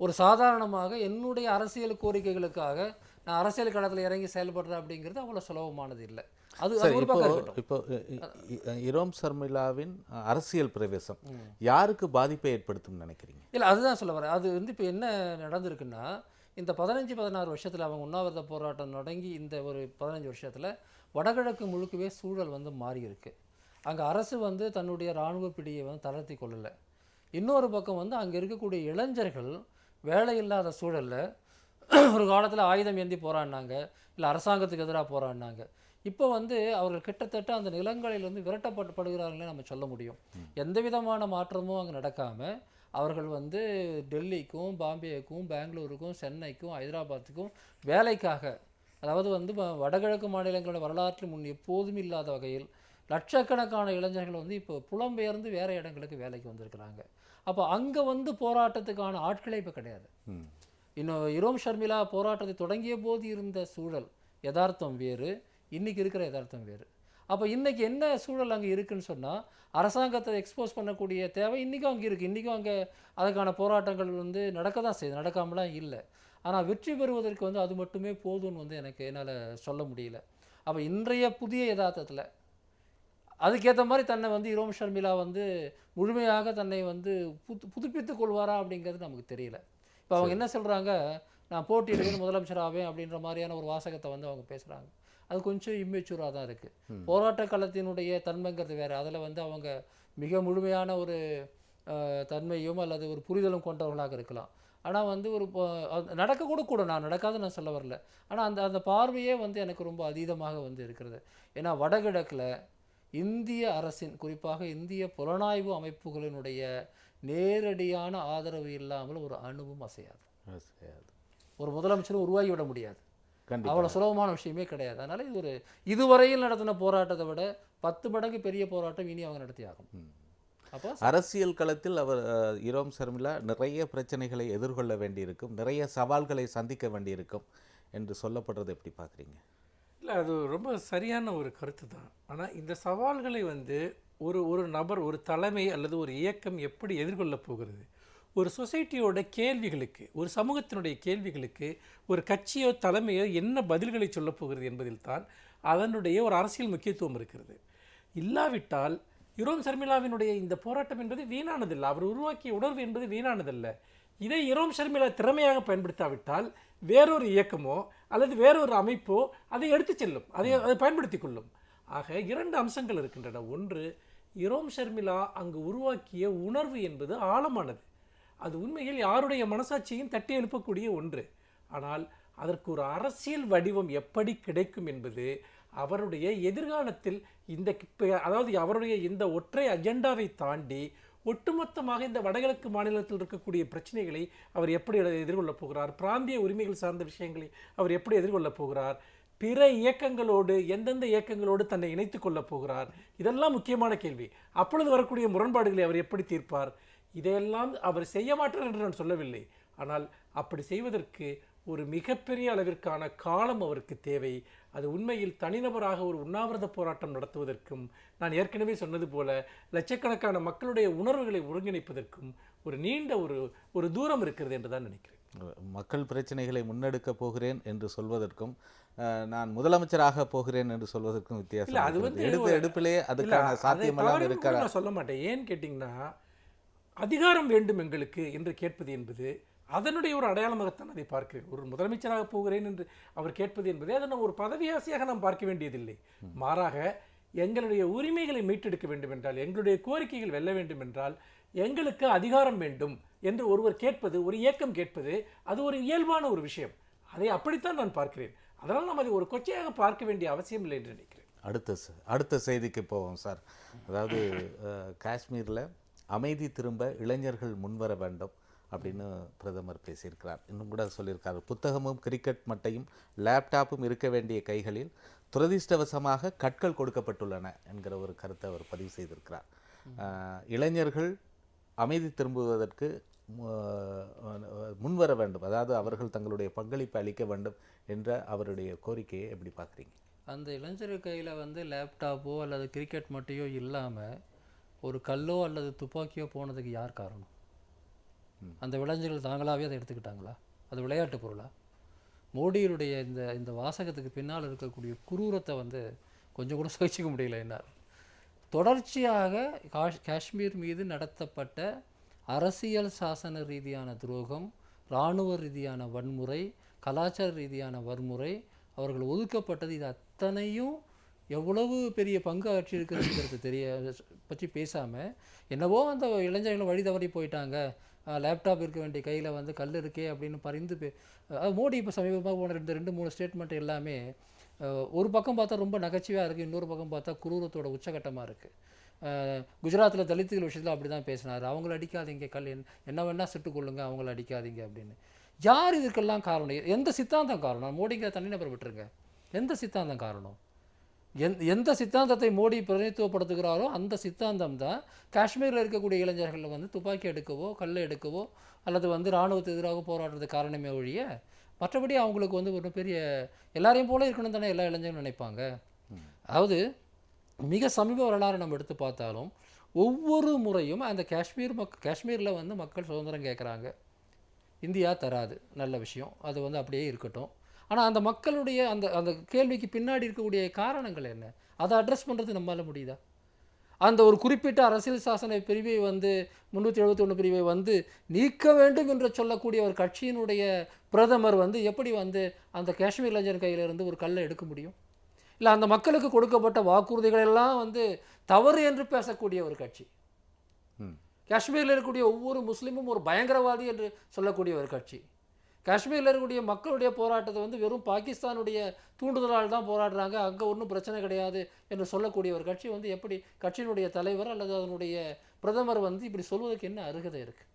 ஒரு சாதாரணமாக என்னுடைய அரசியல் கோரிக்கைகளுக்காக நான் அரசியல் களத்தில் இறங்கி செயல்படுறேன் அப்படிங்கிறது அவ்வளோ சுலபமானது இல்லை. இப்போ இரோம் ஷர்மிளாவின் அரசியல் பிரவேசம் யாருக்கு பாதிப்பை ஏற்படுத்தும் நினைக்கிறீங்க? இல்லை, அதுதான் சொல்ல வரேன். அது வந்து இப்போ என்ன நடந்திருக்குன்னா, இந்த 15-16 வருஷத்தில் அவங்க உண்ணாவிரத போராட்டம் தொடங்கி இந்த ஒரு 15 வருஷத்தில் வடகிழக்கு முழுக்கவே சூழல் வந்து மாறி இருக்கு. அங்கே அரசு வந்து தன்னுடைய இராணுவ பிடியை வந்து தளர்த்தி கொள்ளலை. இன்னொரு பக்கம் வந்து அங்கே இருக்கக்கூடிய இளைஞர்கள் வேலை இல்லாத சூழலில் ஒரு காலத்தில் ஆயுதம் ஏந்தி போராடினாங்க, இல்லை அரசாங்கத்துக்கு எதிராக போராடினாங்க. இப்போ வந்து அவர்கள் கிட்டத்தட்ட அந்த நிலங்களிலிருந்து விரட்டப்படுகிறார்களே நம்ம சொல்ல முடியும். எந்த விதமான மாற்றமும் அங்கே நடக்காமல் அவர்கள் வந்து டெல்லிக்கும் பாம்பேக்கும் பெங்களூருக்கும் சென்னைக்கும் ஹைதராபாத்துக்கும் வேலைக்காக, அதாவது வந்து வடகிழக்கு மாநிலங்களோட வரலாற்றில் முன் எப்போதும் இல்லாத வகையில் லட்சக்கணக்கான இளைஞர்கள் வந்து இப்போ புலம்பெயர்ந்து வேறு இடங்களுக்கு வேலைக்கு வந்திருக்கிறாங்க. அப்போ அங்கே வந்து போராட்டத்துக்கான ஆட்களே இப்போ கிடையாது. இன்னும் இரோம் ஷர்மிளா போராட்டத்தை தொடங்கிய போது இருந்த சூழல் யதார்த்தம் வேறு, இன்றைக்கி இருக்கிற யதார்த்தம் வேறு. அப்போ இன்றைக்கி என்ன சூழல் அங்கே இருக்குதுன்னு சொன்னால், அரசாங்கத்தை எக்ஸ்போஸ் பண்ணக்கூடிய தேவை இன்றைக்கும் அங்கே இருக்குது. இன்றைக்கும் அங்கே அதுக்கான போராட்டங்கள் வந்து நடக்க தான் செய்யுது, நடக்காமலாம் இல்லை. ஆனால் வெற்றி பெறுவதற்கு வந்து அது மட்டுமே போதும்னு வந்து என்னால் சொல்ல முடியல. அப்போ இன்றைய புதிய யதார்த்தத்தில் அதுக்கேற்ற மாதிரி தன்னை வந்து இரோம் ஷர்மிளா வந்து முழுமையாக தன்னை வந்து புதுப்பித்துக் கொள்வாரா அப்படிங்கிறது நமக்கு தெரியல. இப்போ அவங்க என்ன சொல்கிறாங்க, நான் போட்டியிடுவது முதலமைச்சர் ஆவேன் அப்படின்ற மாதிரியான ஒரு வாசகத்தை வந்து அவங்க பேசுகிறாங்க. அது கொஞ்சம் இம்மெச்சூராக தான் இருக்குது. போராட்ட களத்தினுடைய தன்மைங்கிறது வேறு. அதில் வந்து அவங்க மிக முழுமையான ஒரு தன்மையும் அல்லது ஒரு புரிதலும் கொண்டவர்களாக இருக்கலாம். ஆனால் வந்து ஒரு நடக்கக்கூட நான் நடக்காது நான் சொல்ல வரல. ஆனால் அந்த பார்வையே வந்து எனக்கு ரொம்ப அதீதமாக வந்து இருக்கிறது. ஏன்னா வடகிழக்கில் இந்திய அரசின், குறிப்பாக இந்திய புலனாய்வு அமைப்புகளினுடைய நேரடியான ஆதரவு இல்லாமல் ஒரு அணுவும் அசையாது. ஒரு முதலமைச்சரும் உருவாகிவிட முடியாது. அவ்வளோ சுலபமான விஷயமே கிடையாது. அதனால் இது ஒரு இதுவரையில் நடத்தின போராட்டத்தை விட 10 மடங்கு பெரிய போராட்டம் இனி அவங்க நடத்தி ஆகும். அப்போ அரசியல் களத்தில் அவர் இரோம் ஷர்மிளா நிறைய பிரச்சனைகளை எதிர்கொள்ள வேண்டியிருக்கும், நிறைய சவால்களை சந்திக்க வேண்டியிருக்கும் என்று சொல்லப்படுறது எப்படி பார்க்குறீங்க? இல்லை, அது ரொம்ப சரியான ஒரு கருத்து தான். ஆனால் இந்த சவால்களை வந்து ஒரு நபர், ஒரு தலைமை அல்லது ஒரு இயக்கம் எப்படி எதிர்கொள்ளப் போகிறது? ஒரு சொசைட்டியோட கேள்விகளுக்கு, ஒரு சமூகத்தினுடைய கேள்விகளுக்கு ஒரு கட்சியோ தலைமையோ என்ன பதில்களை சொல்லப் போகிறது என்பதில் தான் அதனுடைய ஒரு அரசியல் முக்கியத்துவம் இருக்கிறது. இல்லாவிட்டால் இரோம் ஷர்மிளாவினுடைய இந்த போராட்டம் என்பது வீணானதில்லை. அவர் உருவாக்கிய உணர்வு என்பது வீணானதில்லை. இதை இரோம் ஷர்மிளா திறமையாக பயன்படுத்தாவிட்டால் வேறொரு இயக்கமோ அல்லது வேறொரு அமைப்போ அதை எடுத்து செல்லும், அதை பயன்படுத்தி கொள்ளும். ஆக 2 அம்சங்கள் இருக்கின்றன. ஒன்று, இரோம் ஷர்மிளா அங்கு உருவாக்கிய உணர்வு என்பது ஆழமானது. அது உண்மையில் யாருடைய மனசாட்சியும் தட்டி எழுப்பக்கூடிய ஒன்று. ஆனால் அதற்கு ஒரு அரசியல் வடிவம் எப்படி கிடைக்கும் என்பது அவருடைய எதிர்காலத்தில் அதாவது அவருடைய இந்த ஒற்றை அஜெண்டாவை தாண்டி ஒட்டுமொத்தமாக இந்த வடகிழக்கு மாநிலத்தில் இருக்கக்கூடிய பிரச்சனைகளை அவர் எப்படி எதிர்கொள்ளப் போகிறார், பிராந்திய உரிமைகள் சார்ந்த விஷயங்களை அவர் எப்படி எதிர்கொள்ளப் போகிறார், பிற இயக்கங்களோடு எந்தெந்த இயக்கங்களோடு தன்னை இணைத்துக் கொள்ளப் போகிறார், இதெல்லாம் முக்கியமான கேள்வி. அப்பொழுது வரக்கூடிய முரண்பாடுகளை அவர் எப்படி தீர்ப்பார்? இதையெல்லாம் அவர் செய்ய மாட்டார் என்று நான் சொல்லவில்லை. ஆனால் அப்படி செய்வதற்கு ஒரு மிகப்பெரிய அளவிற்கான காலம் அவருக்கு தேவை. அது உண்மையில் தனிநபராக ஒரு உண்ணாவிரத போராட்டம் நடத்துவதற்கும், நான் ஏற்கனவே சொன்னது போல லட்சக்கணக்கான மக்களுடைய உணர்வுகளை ஒருங்கிணைப்பதற்கும் ஒரு நீண்ட ஒரு தூரம் இருக்கிறது என்று தான் நினைக்கிறேன். மக்கள் பிரச்சனைகளை முன்னெடுக்கப் போகிறேன் என்று சொல்வதற்கும் நான் முதலமைச்சராக போகிறேன் என்று சொல்வதற்கும் வித்தியாசம். அது வந்து எடுப்பிலே அதுக்கான சாத்தியமெல்லாம் இருக்கிறது நான் சொல்ல மாட்டேன். ஏன்னு கேட்டிங்கன்னா, அதிகாரம் வேண்டும் எங்களுக்கு என்று கேட்பது என்பது அதனுடைய ஒரு அடையாளமாகத்தான் அதை பார்க்கிறேன். ஒரு முதலமைச்சராக போகிறேன் என்று அவர் கேட்பது என்பதை அதை நம்ம ஒரு பதவியாசையாக நாம் பார்க்க வேண்டியதில்லை. மாறாக எங்களுடைய உரிமைகளை மீட்டெடுக்க வேண்டும் என்றால், எங்களுடைய கோரிக்கைகள் வெல்ல வேண்டும் என்றால், எங்களுக்கு அதிகாரம் வேண்டும் என்று ஒருவர் கேட்பது, ஒரு இயக்கம் கேட்பது, அது ஒரு இயல்பான ஒரு விஷயம். அதை அப்படித்தான் நான் பார்க்கிறேன். அதனால் நாம் அதை ஒரு கொச்சையாக பார்க்க வேண்டிய அவசியம் இல்லை என்று நினைக்கிறேன். அடுத்த செய்திக்கு போவோம் சார். அதாவது காஷ்மீரில் அமைதி திரும்ப இளைஞர்கள் முன்வர வேண்டும் அப்படின்னு பிரதமர் பேசியிருக்கிறார். இன்னும் கூட சொல்லியிருக்கார், புத்தகமும் கிரிக்கெட் மட்டையும் லேப்டாப்பும் இருக்க வேண்டிய கைகளில் துரதிர்ஷ்டவசமாக கற்கள் கொடுக்கப்பட்டுள்ளன என்கிற ஒரு கருத்தை அவர் பதிவு செய்திருக்கிறார். இளைஞர்கள் அமைதி திரும்புவதற்கு முன்வர வேண்டும், அதாவது அவர்கள் தங்களுடைய பங்களிப்பை அளிக்க வேண்டும் என்ற அவருடைய கோரிக்கையை எப்படி பார்க்குறீங்க? அந்த இளைஞர்கள் கையில் வந்து லேப்டாப்போ அல்லது கிரிக்கெட் மட்டையோ இல்லாமல் ஒரு கல்லோ அல்லது துப்பாக்கியோ போனதுக்கு யார் காரணம்? அந்த இளைஞர்கள் தாங்களாகவே அதை எடுத்துக்கிட்டாங்களா? அது விளையாட்டு பொருளா? மோடியுடைய இந்த வாசகத்துக்கு பின்னால் இருக்கக்கூடிய குரூரத்தை வந்து கொஞ்சம் கூட சகிச்சிக்க முடியல. என்ன தொடர்ச்சியாக காஷ்மீர் மீது நடத்தப்பட்ட அரசியல் சாசன ரீதியான துரோகம், இராணுவ ரீதியான வன்முறை, கலாச்சார ரீதியான வன்முறை, அவர்கள் ஒதுக்கப்பட்டது, இது அத்தனையும் எவ்வளவு பெரிய பங்கு ஆட்சி இருக்குதுங்கிறது பற்றி பேசாமல், என்னவோ அந்த இளைஞர்கள் வழி தவறி போயிட்டாங்க, லேப்டாப் இருக்க வேண்டிய கையில் வந்து கல் இருக்கே அப்படின்னு பரிந்து மோடி இப்போ சமீபமாக போன 2-3 ஸ்டேட்மெண்ட் எல்லாமே ஒரு பக்கம் பார்த்தா ரொம்ப நகைச்சுவையாக இருக்குது, இன்னொரு பக்கம் பார்த்தா குரூரத்தோட உச்சகட்டமாக இருக்குது. குஜராத்தில் தலித்துகள் விஷயத்தில் அப்படி தான் பேசினார். அவங்கள அடிக்காதீங்க, என்ன வேணால் சுட்டுக்கொள்ளுங்க, அவங்கள அடிக்காதீங்க அப்படின்னு. யார் இதுக்கெல்லாம் காரணம்? எந்த சித்தாந்தம் காரணம்? மோடிங்கிற தனிநபர் விட்டுருங்க, எந்த சித்தாந்தம் காரணம்? எந்த சித்தாந்தத்தை மோடி பிரதிநிதித்துவப்படுத்துகிறாரோ அந்த சித்தாந்தம் தான் காஷ்மீரில் இருக்கக்கூடிய இளைஞர்களில் வந்து துப்பாக்கி எடுக்கவோ கல்லை எடுக்கவோ அல்லது வந்து இராணுவத்துக்கு எதிராக போராடுறதுக்கு காரணமே ஒழிய, மற்றபடி அவங்களுக்கு வந்து ஒரு பெரிய எல்லாரையும் போல இருக்கணும் தானே எல்லா இளைஞர்களும் நினைப்பாங்க. அதாவது மிக சமீப வரலாறு நம்ம எடுத்து பார்த்தாலும் ஒவ்வொரு முறையும் அந்த காஷ்மீரில் வந்து மக்கள் சுதந்திரம் கேட்குறாங்க, இந்தியா தராது, நல்ல விஷயம், அது வந்து அப்படியே இருக்கட்டும். ஆனால் அந்த மக்களுடைய அந்த கேள்விக்கு பின்னாடி இருக்கக்கூடிய காரணங்கள் என்ன, அதை அட்ரஸ் பண்ணுறது நம்மளால் முடியுதா? அந்த ஒரு குறிப்பிட்ட அரசியல் சாசன பிரிவை வந்து 371 பிரிவை வந்து நீக்க வேண்டும் என்று சொல்லக்கூடிய ஒரு கட்சியினுடைய பிரதமர் வந்து எப்படி வந்து அந்த காஷ்மீர் இளைஞர் கையிலிருந்து ஒரு கல்லை எடுக்க முடியும்? இல்லை அந்த மக்களுக்கு கொடுக்கப்பட்ட வாக்குறுதிகள் எல்லாம் வந்து தவறு என்று பேசக்கூடிய ஒரு கட்சி, காஷ்மீரில் இருக்கக்கூடிய ஒவ்வொரு முஸ்லீமும் ஒரு பயங்கரவாதி என்று சொல்லக்கூடிய ஒரு கட்சி, காஷ்மீரில் இருக்கக்கூடிய மக்களுடைய போராட்டத்தை வந்து வெறும் பாகிஸ்தானுடைய தூண்டுதலால் தான் போராடுறாங்க, அங்கே ஒன்றும் பிரச்சனை கிடையாது என்று சொல்லக்கூடிய ஒரு கட்சி வந்து எப்படி கட்சியினுடைய தலைவர் அல்லது அதனுடைய பிரதமர் வந்து இப்படி சொல்வதற்கு என்ன அருகதை இருக்குது?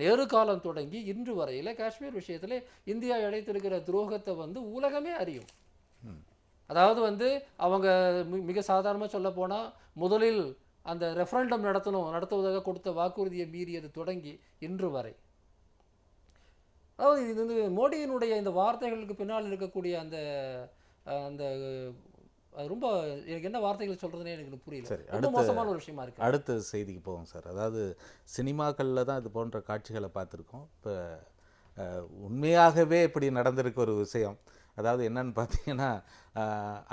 நேரு காலம் தொடங்கி இன்று வரையில் காஷ்மீர் விஷயத்தில் இந்தியா இழைத்திருக்கிற துரோகத்தை வந்து உலகமே அறியும். அதாவது வந்து அவங்க மிக சாதாரணமாக சொல்ல போனால் முதலில் அந்த ரெஃபரண்டம் நடத்துவதாக கொடுத்த வாக்குறுதியை மீறியது தொடங்கி இன்று வரை. அதாவது இது வந்து மோடியினுடைய இந்த வார்த்தைகளுக்கு பின்னால் இருக்கக்கூடிய அந்த அந்த ரொம்ப எனக்கு என்ன வார்த்தைகள் சொல்கிறதுனே எனக்கு புரியல. ரொம்ப மோசமான ஒரு விஷயமா இருக்குது. அடுத்த செய்திக்கு போவோம் சார். அதாவது சினிமாக்களில் தான் இது போன்ற காட்சிகளை பார்த்துருக்கோம். இப்போ உண்மையாகவே இப்படி நடந்திருக்க ஒரு விஷயம், அதாவது என்னன்னு பார்த்தீங்கன்னா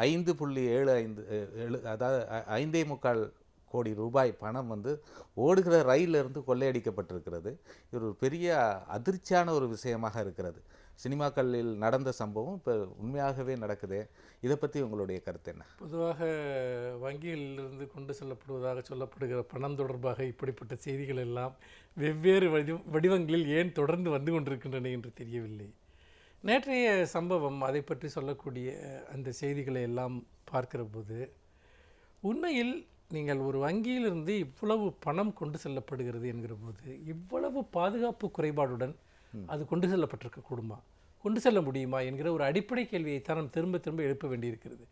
5.75 அதாவது 5.25 கோடி ரூபாய் பணம் வந்து ஓடுகிற ரயிலிருந்து கொள்ளையடிக்கப்பட்டிருக்கிறது. இது ஒரு பெரிய அதிர்ச்சியான ஒரு விஷயமாக இருக்கிறது. சினிமாக்களில் நடந்த சம்பவம் இப்போ உண்மையாகவே நடக்குது. இதை பற்றி உங்களுடைய கருத்து என்ன? பொதுவாக வங்கியிலிருந்து கொண்டு செல்லப்படுவதாக சொல்லப்படுகிற பணம் தொடர்பாக இப்படிப்பட்ட செய்திகள் எல்லாம் வெவ்வேறு வடிவங்களில் ஏன் தொடர்ந்து வந்து கொண்டிருக்கின்றன என்று தெரியவில்லை. நேற்றைய சம்பவம் அதை பற்றி சொல்லக்கூடிய அந்த செய்திகளை எல்லாம் பார்க்கிற போது உண்மையில் நீங்கள் ஒரு வங்கியிலிருந்து இவ்வளவு பணம் கொண்டு செல்லப்படுகிறது என்கிற போது இவ்வளவு பாதுகாப்பு குறைபாடுடன் அது கொண்டு செல்லப்பட்டிருக்க கூடுமா, கொண்டு செல்ல முடியுமா என்கிற ஒரு அடிப்படை கேள்வியைத்தான் நாம் திரும்ப திரும்ப எழுப்ப வேண்டியிருக்கிறது.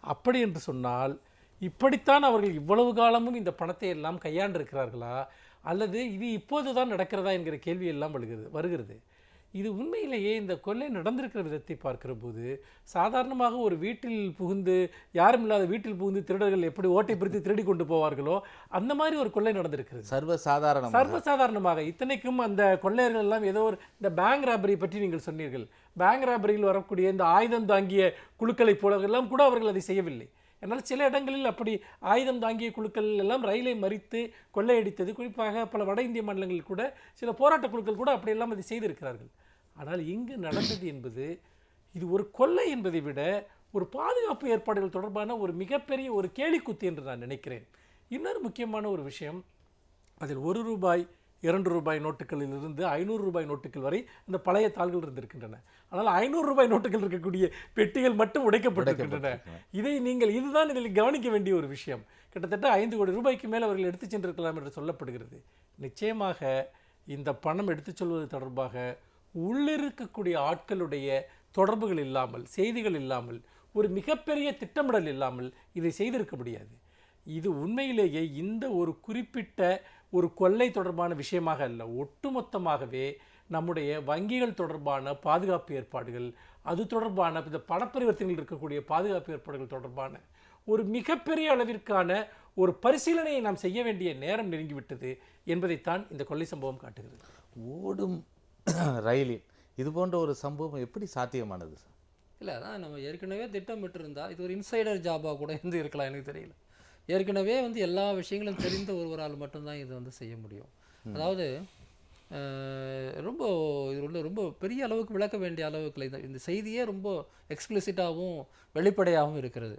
அப்படி என்று சொன்னால் இப்படித்தான் அவர்கள் இவ்வளவு காலமும் இந்த பணத்தை எல்லாம் கையாண்டிருக்கிறார்களா, அல்லது இது இப்போது தான் நடக்கிறதா என்கிற கேள்வி எல்லாம் வருகிறது. இது உண்மையிலேயே இந்த கொள்ளை நடந்திருக்கிற விதத்தை பார்க்கிற போது சாதாரணமாக ஒரு வீட்டில் புகுந்து, யாரும் இல்லாத வீட்டில் புகுந்து திருடர்கள் எப்படி ஓட்டை பிரித்து திருடி கொண்டு போவார்களோ அந்த மாதிரி ஒரு கொள்ளை நடந்திருக்கிறது. சர்வசாதாரணமாக. இத்தனைக்கும் அந்த கொள்ளையர்கள் எல்லாம் ஏதோ ஒரு இந்த பேங்க் ராபரி பற்றி நீங்கள் சொன்னீர்கள். பேங்க் ராபரியில் வரக்கூடிய இந்த ஆயுதம் தாங்கிய குழுக்களைப் போலவெல்லாம் கூட அவர்கள் அதை செய்யவில்லை. என்னால் சில இடங்களில் அப்படி ஆயுதம் தாங்கிய குழுக்கள் எல்லாம் ரயிலை மறித்து கொள்ளையடித்தது, குறிப்பாக பல வட இந்திய மாநிலங்களில் கூட சில போராட்ட குழுக்கள் கூட அப்படியெல்லாம் அதை செய்திருக்கிறார்கள். ஆனால் இங்கு நடந்தது என்பது இது ஒரு கொள்ளை என்பதை விட ஒரு பாதுகாப்பு ஏற்பாடுகள் தொடர்பான ஒரு மிகப்பெரிய ஒரு கேலிக்குத்து என்று நான் நினைக்கிறேன். இன்னொரு முக்கியமான ஒரு விஷயம், அதில் ₹1 ₹2 நோட்டுகளிலிருந்து ₹500 நோட்டுகள் வரை அந்த பழைய தாள்கள் இருந்திருக்கின்றன. ஆனால் ₹500 நோட்டுகள் இருக்கக்கூடிய பெட்டிகள் மட்டும் உடைக்கப்பட்டிருக்கின்றன. இதுதான் இதில் கவனிக்க வேண்டிய ஒரு விஷயம். கிட்டத்தட்ட ₹5 கோடி மேல் அவர்கள் எடுத்துச் சென்றிருக்கலாம் என்று சொல்லப்படுகிறது. நிச்சயமாக இந்த பணம் எடுத்துச் செல்வது தொடர்பாக உள்ளிருக்கக்கூடிய ஆட்களுடைய தொடர்புகள் இல்லாமல், செய்திகள் இல்லாமல், ஒரு மிகப்பெரிய திட்டமிடல் இல்லாமல் இதை செய்திருக்க முடியாது. இது உண்மையிலேயே இந்த ஒரு குறிப்பிட்ட ஒரு கொள்ளை தொடர்பான விஷயமாக அல்ல, ஒட்டுமொத்தமாகவே நம்முடைய வங்கிகள் தொடர்பான பாதுகாப்பு ஏற்பாடுகள், அது தொடர்பான இந்த பணப்பரிவர்த்தனையில் இருக்கக்கூடிய பாதுகாப்பு ஏற்பாடுகள் தொடர்பான ஒரு மிகப்பெரிய அளவிற்கான ஒரு பரிசீலனையை நாம் செய்ய வேண்டிய நேரம் நெருங்கிவிட்டது என்பதைத்தான் இந்த கொள்ளை சம்பவம் காட்டுகிறது. ஓடும் ரயிலில் இது போன்ற ஒரு சம்பவம் எப்படி சாத்தியமானது சார்? இல்லை, அதான் நம்ம ஏற்கனவே திட்டமிட்டிருந்தா இது ஒரு இன்சைடர் ஜாபாக கூட இருக்கலாம், எனக்கு தெரியல. ஏற்கனவே எல்லா விஷயங்களும் தெரிந்த ஒருவரால் மட்டும்தான் இது செய்ய முடியும். அதாவது இது ரொம்ப பெரிய அளவுக்கு விளக்க வேண்டிய அளவுக்கு இந்த செய்தியே ரொம்ப எக்ஸ்பிளிசிட்டாகவும் வெளிப்படையாகவும் இருக்கிறது.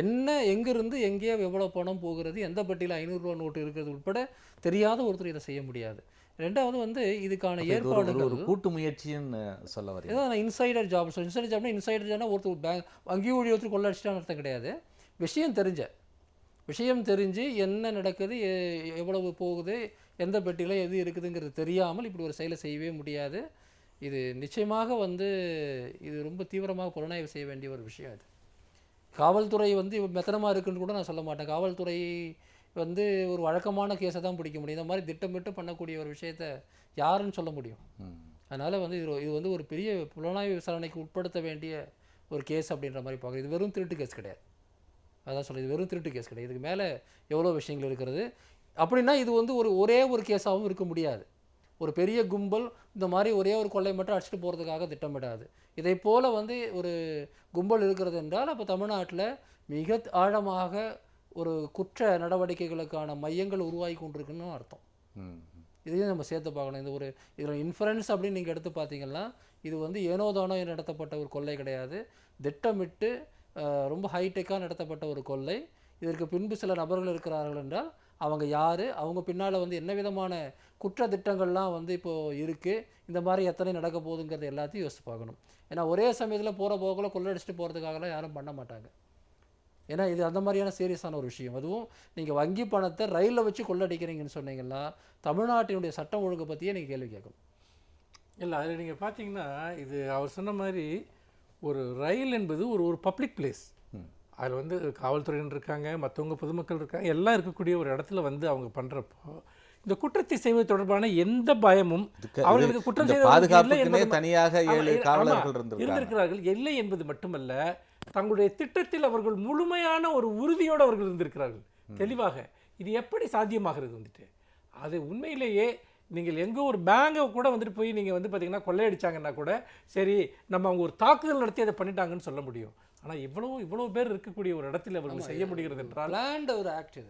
என்ன, எங்கிருந்து எங்கே எவ்வளோ பணம் போகிறது, எந்த பெட்டியில் ₹500 நோட்டு இருக்கிறது உட்பட தெரியாத ஒருத்தர் இதை செய்ய முடியாது. ரெண்டாவது இதுக்கான ஏற்பாடுகள் ஒரு கூட்டு முயற்சின்னு சொல்ல வரேன். ஏதாவது insider job. So insider Jaffna ஒருத்தர் பேங்க் வங்கி ஊழியத்தில் கொள்ளடிச்சிட்டான்னு அர்த்தம் கிடையாது. விஷயம் தெரிஞ்சு என்ன நடக்குது, எவ்வளவு போகுது, எந்த பெட்டியில் எது இருக்குதுங்கிறது தெரியாமல் இப்படி ஒரு செயலை செய்யவே முடியாது. இது நிச்சயமாக இது ரொம்ப தீவிரமாக புலனாய்வு செய்ய வேண்டிய ஒரு விஷயம். இது காவல்துறை மெத்தனமாக இருக்குன்னு கூட நான் சொல்ல மாட்டேன். காவல்துறை ஒரு வழக்கமான கேஸை தான் பிடிக்க முடியும். இந்த மாதிரி திட்டமிட்டு பண்ணக்கூடிய ஒரு விஷயத்தை யாருன்னு சொல்ல முடியும்? அதனால் இது ஒரு பெரிய புலனாய்வு விசாரணைக்கு உட்படுத்த வேண்டிய ஒரு கேஸ் அப்படின்ற மாதிரி பார்க்குறது. இது வெறும் திருட்டு கேஸ் கிடையாது. அதான் சொல்லுது, இது வெறும் திருட்டு கேஸ் கிடையாது. இதுக்கு மேலே எவ்வளோ விஷயங்கள் இருக்கிறது. அப்படின்னா இது ஒரே ஒரு கேஸாகவும் இருக்க முடியாது. ஒரு பெரிய கும்பல் இந்த மாதிரி ஒரே ஒரு கொள்ளை மட்டும் அடிச்சுட்டு போகிறதுக்காக திட்டமிடாது. இதை போல் ஒரு கும்பல் இருக்கிறது என்றால் அப்போ தமிழ்நாட்டில் மிக ஆழமாக ஒரு குற்ற நடவடிக்கைகளுக்கான மையங்கள் உருவாகி கொண்டிருக்குன்னு அர்த்தம். இதையும் நம்ம சேர்த்து பார்க்கணும். இதில் இன்ஃபரன்ஸ் அப்படின்னு நீங்கள் எடுத்து பார்த்தீங்கன்னா இது ஏனோதானோ நடத்தப்பட்ட ஒரு கொள்ளை கிடையாது. திட்டமிட்டு ரொம்ப ஹைடெக்காக நடத்தப்பட்ட ஒரு கொள்ளை. இதற்கு பின்பு சில நபர்கள் இருக்கிறார்கள் என்றால் அவங்க யார், அவங்க பின்னால் என்ன விதமான குற்ற திட்டங்கள்லாம் இப்போது இருக்குது, இந்த மாதிரி எத்தனை நடக்க போகுதுங்கிறது எல்லாத்தையும் யோசித்து பார்க்கணும். ஏன்னா ஒரே சமயத்தில் போகிற போகல கொள்ளடிச்சிட்டு போகிறதுக்காகலாம் யாரும் பண்ண மாட்டாங்க. ஏன்னா இது அந்த மாதிரியான சீரியஸான ஒரு விஷயம். அதுவும் நீங்கள் வங்கி பணத்தை ரயிலில் வச்சு கொள்ளடிக்கிறீங்கன்னு சொன்னீங்கன்னா தமிழ்நாட்டினுடைய சட்டம் ஒழுங்கை பற்றியே நீங்கள் கேள்வி கேட்கணும். இல்லை, அதில் நீங்கள் பார்த்தீங்கன்னா இது அவர் சொன்ன மாதிரி ஒரு ரயில் என்பது ஒரு பப்ளிக் பிளேஸ். அதில் காவல்துறையினர் இருக்காங்க, மற்றவங்க பொதுமக்கள் இருக்காங்க, எல்லாம் இருக்கக்கூடிய ஒரு இடத்துல அவங்க பண்ணுறப்போ இந்த குற்றத்தை செய்வது தொடர்பான எந்த பயமும் அவர்களுக்கு குற்றம் செய்ய தனியாக 7 காவலர்கள் இருந்திருக்கிறார்கள் இல்லை என்பது மட்டுமல்ல, தங்களுடைய திட்டத்தில் அவர்கள் முழுமையான ஒரு உறுதியோடு அவர்கள் இருந்திருக்கிறார்கள். தெளிவாக இது எப்படி சாத்தியமாகிறது அது உண்மையிலேயே நீங்கள் எங்கே ஒரு பேங்கை கூட போய் நீங்கள் பார்த்தீங்கன்னா கொள்ளையடிச்சாங்கன்னா கூட சரி, நம்ம அவங்க ஒரு தாக்குதல் நடத்தி அதை பண்ணிட்டாங்கன்னு சொல்ல முடியும். ஆனால் இவ்வளோ பேர் இருக்கக்கூடிய ஒரு இடத்துல அவர்கள் செய்ய முடிகிறது என்றால் ஒரு ஆக்ட்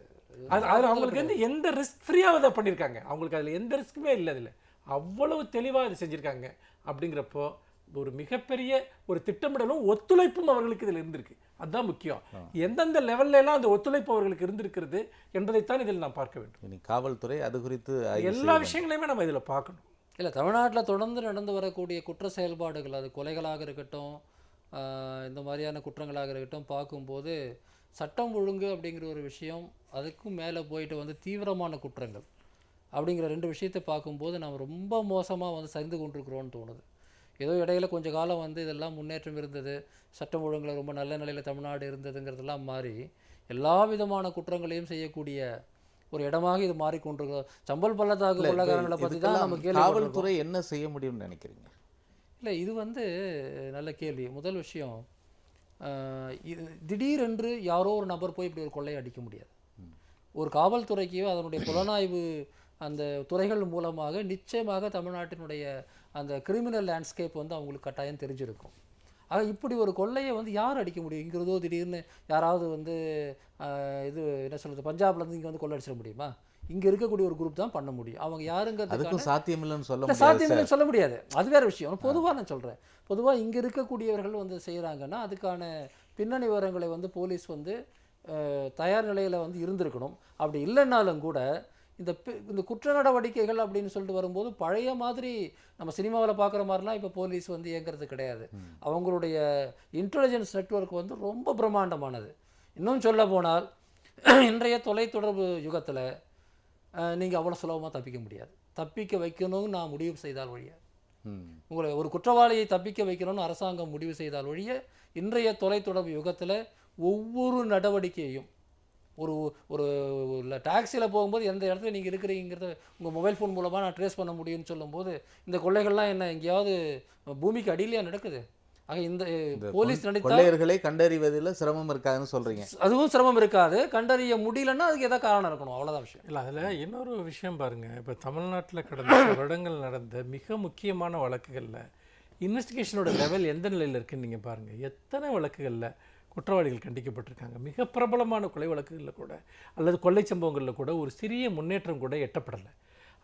அதில் அவங்களுக்கு எந்த ரிஸ்க் ஃப்ரீயாக அதை பண்ணியிருக்காங்க. அவங்களுக்கு அதில் எந்த ரிஸ்க்குமே இல்லை. அதில் அவ்வளவு தெளிவாக அதை செஞ்சுருக்காங்க. அப்படிங்கிறப்போ ஒரு மிகப்பெரிய ஒரு திட்டமிடலும் ஒத்துழைப்பும் அவர்களுக்கு இதில் இருந்திருக்கு. அதுதான் முக்கியம். எந்தெந்த லெவல்லாம் அந்த ஒத்துழைப்பு அவர்களுக்கு இருந்திருக்கிறது என்பதைத்தான் இதில் நாம் பார்க்க வேண்டும். காவல்துறை அது குறித்து எல்லா விஷயங்களையுமே நம்ம இதில் பார்க்கணும். இல்லை, தமிழ்நாட்டில் தொடர்ந்து நடந்து வரக்கூடிய குற்ற செயல்பாடுகள், அது கொலைகளாக இருக்கட்டும், இந்த மாதிரியான குற்றங்களாக இருக்கட்டும் பார்க்கும்போது, சட்டம் ஒழுங்கு அப்படிங்கிற ஒரு விஷயம் அதுக்கும் மேலே போயிட்டு வந்து தீவிரமான குற்றங்கள் அப்படிங்கிற 2 விஷயத்தை பார்க்கும்போது நாம் ரொம்ப மோசமாக வந்து சரிந்து கொண்டிருக்கிறோன்னு தோணுது. ஏதோ இடையில கொஞ்ச காலம் வந்து இதெல்லாம் முன்னேற்றம் இருந்தது, சட்டம் ஒழுங்கில் ரொம்ப நல்ல நிலையில் தமிழ்நாடு இருந்ததுங்கிறதெல்லாம் மாறி எல்லா விதமான குற்றங்களையும் செய்யக்கூடிய ஒரு இடமாக இது மாறிக்கொண்டிருக்கிறோம். சம்பல் பள்ளத்தாக்கு கொள்ளக்காரங்களை பற்றி தான் நம்ம கேள்விப்பட்டிருக்கோம். காவல்துறை என்ன செய்ய முடியும்னு நினைக்கிறீங்க? இல்லை, இது வந்து நல்ல கேள்வி. முதல் விஷயம், திடீரென்று யாரோ ஒரு நபர் போய் இப்படி ஒரு கொள்ளையை அடிக்க முடியாது. ஒரு காவல்துறைக்கு அதனுடைய புலனாய்வு அந்த துறைகள் மூலமாக நிச்சயமாக தமிழ்நாட்டினுடைய அந்த கிரிமினல் லேண்ட்ஸ்கேப் வந்து அவங்களுக்கு கட்டாயம் தெரிஞ்சிருக்கும். ஆக இப்படி ஒரு கொள்ளையை வந்து யார் அடிக்க முடியும்? இங்கிறதோ திடீர்னு யாராவது வந்து இது என்ன சொல்கிறது, பஞ்சாப்லேருந்து இங்கே வந்து கொள்ளை அடிச்சிட முடியுமா? இங்கே இருக்கக்கூடிய ஒரு குரூப் தான் பண்ண முடியும். அவங்க யாருங்கிறதுக்கு சாத்தியமில்லைன்னு சாத்தியமில்லைன்னு சொல்ல முடியாது. அது வேறு விஷயம். பொதுவாக நான் சொல்கிறேன், பொதுவாக இங்கே இருக்கக்கூடியவர்கள் வந்து செய்கிறாங்கன்னா அதுக்கான பின்னணி விவரங்களை வந்து போலீஸ் வந்து தயார் நிலையில் வந்து இருந்திருக்கணும். அப்படி இல்லைன்னாலும் கூட இந்த குற்ற நடவடிக்கைகள் அப்படின்னு சொல்லிட்டு வரும்போது பழைய மாதிரி நம்ம சினிமாவில் பார்க்குற மாதிரிலாம் இப்போ போலீஸ் வந்து இயங்கிறது கிடையாது. அவங்களுடைய இன்டெலிஜென்ஸ் நெட்வொர்க் வந்து ரொம்ப பிரம்மாண்டமானது. இன்னும் சொல்ல போனால் இன்றைய தொலைத்தொடர்பு யுகத்தில் நீங்கள் அவ்வளோ சுலபமாக தப்பிக்க முடியாது. தப்பிக்க வைக்கணும்னு நான் முடிவு செய்தால் ஒழிய, உங்களை ஒரு குற்றவாளியை தப்பிக்க வைக்கணும்னு அரசாங்கம் முடிவு செய்தால் ஒழிய, இன்றைய தொலைத்தொடர்பு யுகத்தில் ஒவ்வொரு நடவடிக்கையும் ஒரு ஒரு டாக்ஸியில் போகும்போது எந்த இடத்துல நீங்கள் இருக்கிறீங்கிறத உங்கள் மொபைல் ஃபோன் மூலமாக நான் ட்ரேஸ் பண்ண முடியும்னு சொல்லும்போது, இந்த கொள்ளைகள்லாம் என்ன எங்கேயாவது பூமிக்கு அடியிலையா நடக்குது? ஆக இந்த போலீஸ் கொள்ளையர்களை கண்டறிவதில் சிரமம் இருக்காதுன்னு சொல்கிறீங்க. அதுவும் சிரமம் இருக்காது. கண்டறிய முடியலன்னா அதுக்கு எதாவது காரணம் இருக்கணும், அவ்வளோதான் விஷயம். இல்லை, அதில் இன்னொரு விஷயம் பாருங்கள். இப்போ தமிழ்நாட்டில் கடந்த வருடங்கள் நடந்த மிக முக்கியமான வழக்குகளில் இன்வெஸ்டிகேஷனோட லெவல் எந்த நிலையில் இருக்குன்னு நீங்கள் பாருங்கள். எத்தனை வழக்குகளில் குற்றவாளிகள் கண்டிக்கப்பட்டிருக்காங்க. மிக பிரபலமான கொலை வழக்குகளில் கூட அல்லது கொள்ளை சம்பவங்களில் கூட ஒரு சிறிய முன்னேற்றம் கூட எட்டப்படலை.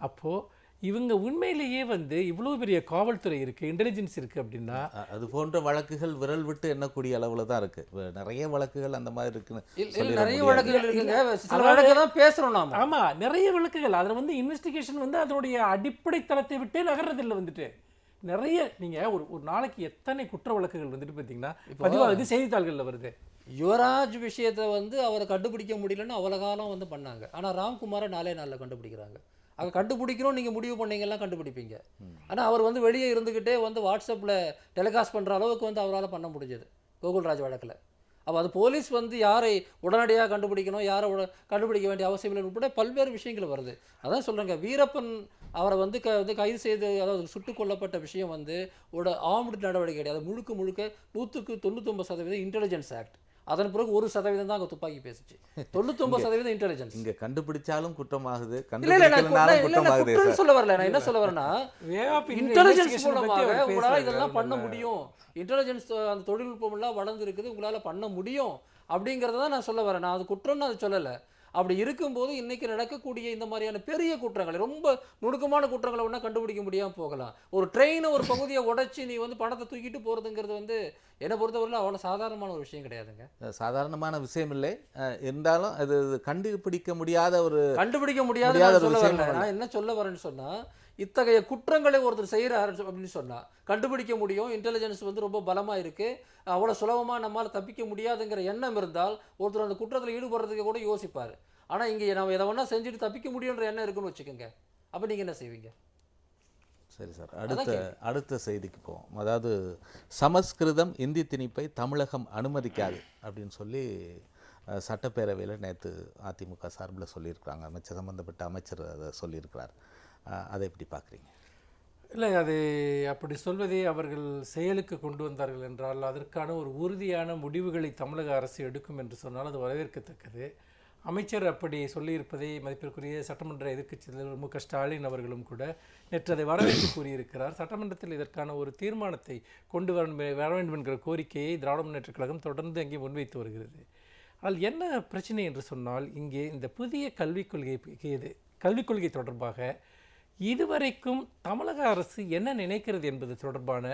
அப்போது இவங்க உண்மையிலேயே வந்து இவ்வளோ பெரிய காவல்துறை இருக்குது, இன்டெலிஜென்ஸ் இருக்குது அப்படின்னா அது போன்ற வழக்குகள் விரல் விட்டு எண்ணக்கூடிய அளவில் தான் இருக்குது. நிறைய வழக்குகள் அந்த மாதிரி இருக்குன்னு நிறைய வழக்குகள் இருக்குங்க. வழக்கு தான் பேசுகிறோம் நாம். ஆமாம், நிறைய வழக்குகள். அதில் வந்து இன்வெஸ்டிகேஷன் வந்து அதனுடைய அடிப்படை தளத்தை விட்டே நகர்றதில்லை. வந்துட்டு நிறைய நீங்கள் ஒரு நாளைக்கு எத்தனை குற்ற வழக்குகள் வந்துட்டு பார்த்தீங்கன்னா பதிவாகுது, செய்தித்தாள்களில் வருது. யுவராஜ் விஷயத்தை வந்து அவரை கண்டுபிடிக்க முடியலன்னு அவ்வளோ காலம் வந்து பண்ணாங்க. ஆனால் ராம்குமாரை 4 நாளில் கண்டுபிடிக்கிறாங்க. அங்கே கண்டுபிடிக்கிறோம், நீங்கள் முடிவு பண்ணீங்கலாம் கண்டுபிடிப்பீங்க. ஆனால் அவர் வந்து வெளியே இருந்துக்கிட்டே வந்து வாட்ஸ்அப்பில் டெலிகாஸ்ட் பண்ணுற அளவுக்கு வந்து அவரால் பண்ண முடிஞ்சது கோகுல்ராஜ் வழக்கில். அப்போ அது போலீஸ் வந்து யாரை உடனடியாக கண்டுபிடிக்கணும், யாரை கண்டுபிடிக்க வேண்டிய அவசியம் இல்லை உட்பட பல்வேறு விஷயங்கள் வருது. அதான் சொல்கிறேங்க, வீரப்பன் அவரை வந்து கைது செய்து, அதாவது சுட்டுக் கொல்லப்பட்ட விஷயம் வந்து ஒரு ஆர்ம்டு நடவடிக்கை கிடையாது. முழுக்க 99% இன்டெலிஜென்ஸ் ஆக்ட். அதன் பிறகு 1% தான் அங்கே துப்பாக்கி பேசுச்சு. 99% இன்டெலிஜென்ஸ். இங்கே கண்டுபிடிச்சாலும் குற்றமாகுது, குற்றம் சொல்ல வரல. நான் என்ன சொல்ல வரேன்னா, இன்டெலிஜென்ஸ் மூலமாக உங்களால் இதெல்லாம் பண்ண முடியும். இன்டெலிஜென்ஸ் அந்த தொழில்நுட்பம் எல்லாம் வளர்ந்து இருக்குது, உங்களால் பண்ண முடியும் அப்படிங்கிறத தான் நான் சொல்ல வரேன். நான் அது குற்றம்னு அது சொல்லலை. அப்படி இருக்கும்போது இன்றைக்கி நடக்கக்கூடிய இந்த மாதிரியான பெரிய குற்றங்களை, ரொம்ப நுணுக்கமான குற்றங்களை ஒன்றா கண்டுபிடிக்க முடியாமல் போகலாம். ஒரு ட்ரெயினை ஒரு பகுதியை உடைச்சி நீ வந்து பணத்தை தூக்கிட்டு போகிறதுங்கிறது வந்து என்னை பொறுத்தவரையில் அவ்வளோ சாதாரணமான ஒரு விஷயம் கிடையாதுங்க. சாதாரணமான விஷயம் இல்லை. இருந்தாலும் அது கண்டுபிடிக்க முடியாத ஒரு சொல்ல வரல. நான் என்ன சொல்ல வரேன்னு சொன்னால், இத்தகைய குற்றங்களை ஒருத்தர் செய்கிறாரு அப்படின்னு சொன்னால் கண்டுபிடிக்க முடியும், இன்டெலிஜென்ஸ் வந்து ரொம்ப பலமாக இருக்குது, அவ்வளோ சுலபமாக நம்மளால் தப்பிக்க முடியாதுங்கிற எண்ணம் இருந்தால் ஒருத்தர் அந்த குற்றத்தில் ஈடுபடுறதுக்கு கூட யோசிப்பார். ஆனால் இங்கே நம்ம எதை வேணால் செஞ்சுட்டு தப்பிக்க முடியுன்ற எண்ணம் இருக்குன்னு வச்சுக்கோங்க. அப்போ நீங்கள் என்ன செய்வீங்க? சரி சார், அடுத்த செய்திக்கு போவோம். அதாவது சமஸ்கிருதம் இந்தி திணிப்பை தமிழகம் அனுமதிக்காது அப்படின்னு சொல்லி சட்டப்பேரவையில் நேற்று அதிமுக சார்பில் சொல்லியிருக்கிறாங்க. சம்பந்தப்பட்ட அமைச்சர் அதை சொல்லியிருக்கிறார். அதை எப்படி பார்க்குறீங்க? இல்லை, அது அப்படி சொல்வதே அவர்கள் செயலுக்கு கொண்டு வந்தார்கள் என்றால் அதற்கான ஒரு உறுதியான முடிவுகளை தமிழக அரசு எடுக்கும் என்று சொன்னால் அது வரவேற்கத்தக்கது. அமைச்சர் அப்படி சொல்லியிருப்பதை மதிப்பிற்குரிய சட்டமன்ற எதிர்க்கட்சி தலைவர் மு க ஸ்டாலின் அவர்களும் கூட நேற்று அதை வரவேற்று கூறியிருக்கிறார். சட்டமன்றத்தில் இதற்கான ஒரு தீர்மானத்தை கொண்டு வர வேண்டும் என்கிற கோரிக்கையை திராவிட முன்னேற்றக் கழகம் தொடர்ந்து அங்கே முன்வைத்து வருகிறது. ஆனால் என்ன பிரச்சனை என்று சொன்னால், இங்கே இந்த புதிய கல்விக் கொள்கை தொடர்பாக இதுவரைக்கும் தமிழக அரசு என்ன நினைக்கிறது என்பது தொடர்பான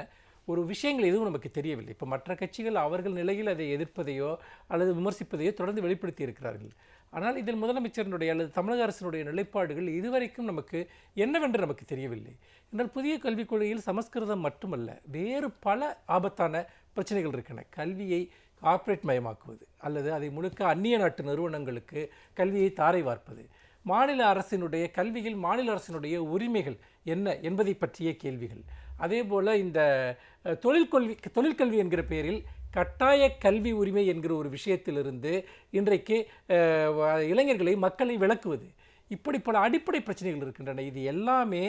ஒரு விஷயங்கள் எதுவும் நமக்கு தெரியவில்லை. இப்போ மற்ற கட்சிகள் அவர்கள் நிலையில் அதை எதிர்ப்பதையோ அல்லது விமர்சிப்பதையோ தொடர்ந்து வெளிப்படுத்தி இருக்கிறார்கள். ஆனால் இதில் முதலமைச்சரினுடைய அல்லது தமிழக அரசினுடைய நிலைப்பாடுகள் இதுவரைக்கும் நமக்கு என்னவென்று நமக்கு தெரியவில்லை. என்றால் புதிய கல்விக் கொள்கையில் சமஸ்கிருதம் மட்டுமல்ல, வேறு பல ஆபத்தான பிரச்சனைகள் இருக்கின்றன. கல்வியை கார்ப்பரேட் மயமாக்குவது அல்லது அதை முழுக்க அந்நிய நாட்டு நிறுவனங்களுக்கு கல்வியை தாரை வார்ப்பது, மாநில அரசினுடைய கல்வியில் மாநில அரசினுடைய உரிமைகள் என்ன என்பதை பற்றிய கேள்விகள், அதே போல் இந்த தொழிற்கல்வி என்கிற பெயரில் கட்டாய கல்வி உரிமை என்கிற ஒரு விஷயத்திலிருந்து இன்றைக்கு இளைஞர்களை மக்களை விளக்குவது, இப்படி பல அடிப்படை பிரச்சனைகள் இருக்கின்றன. இது எல்லாமே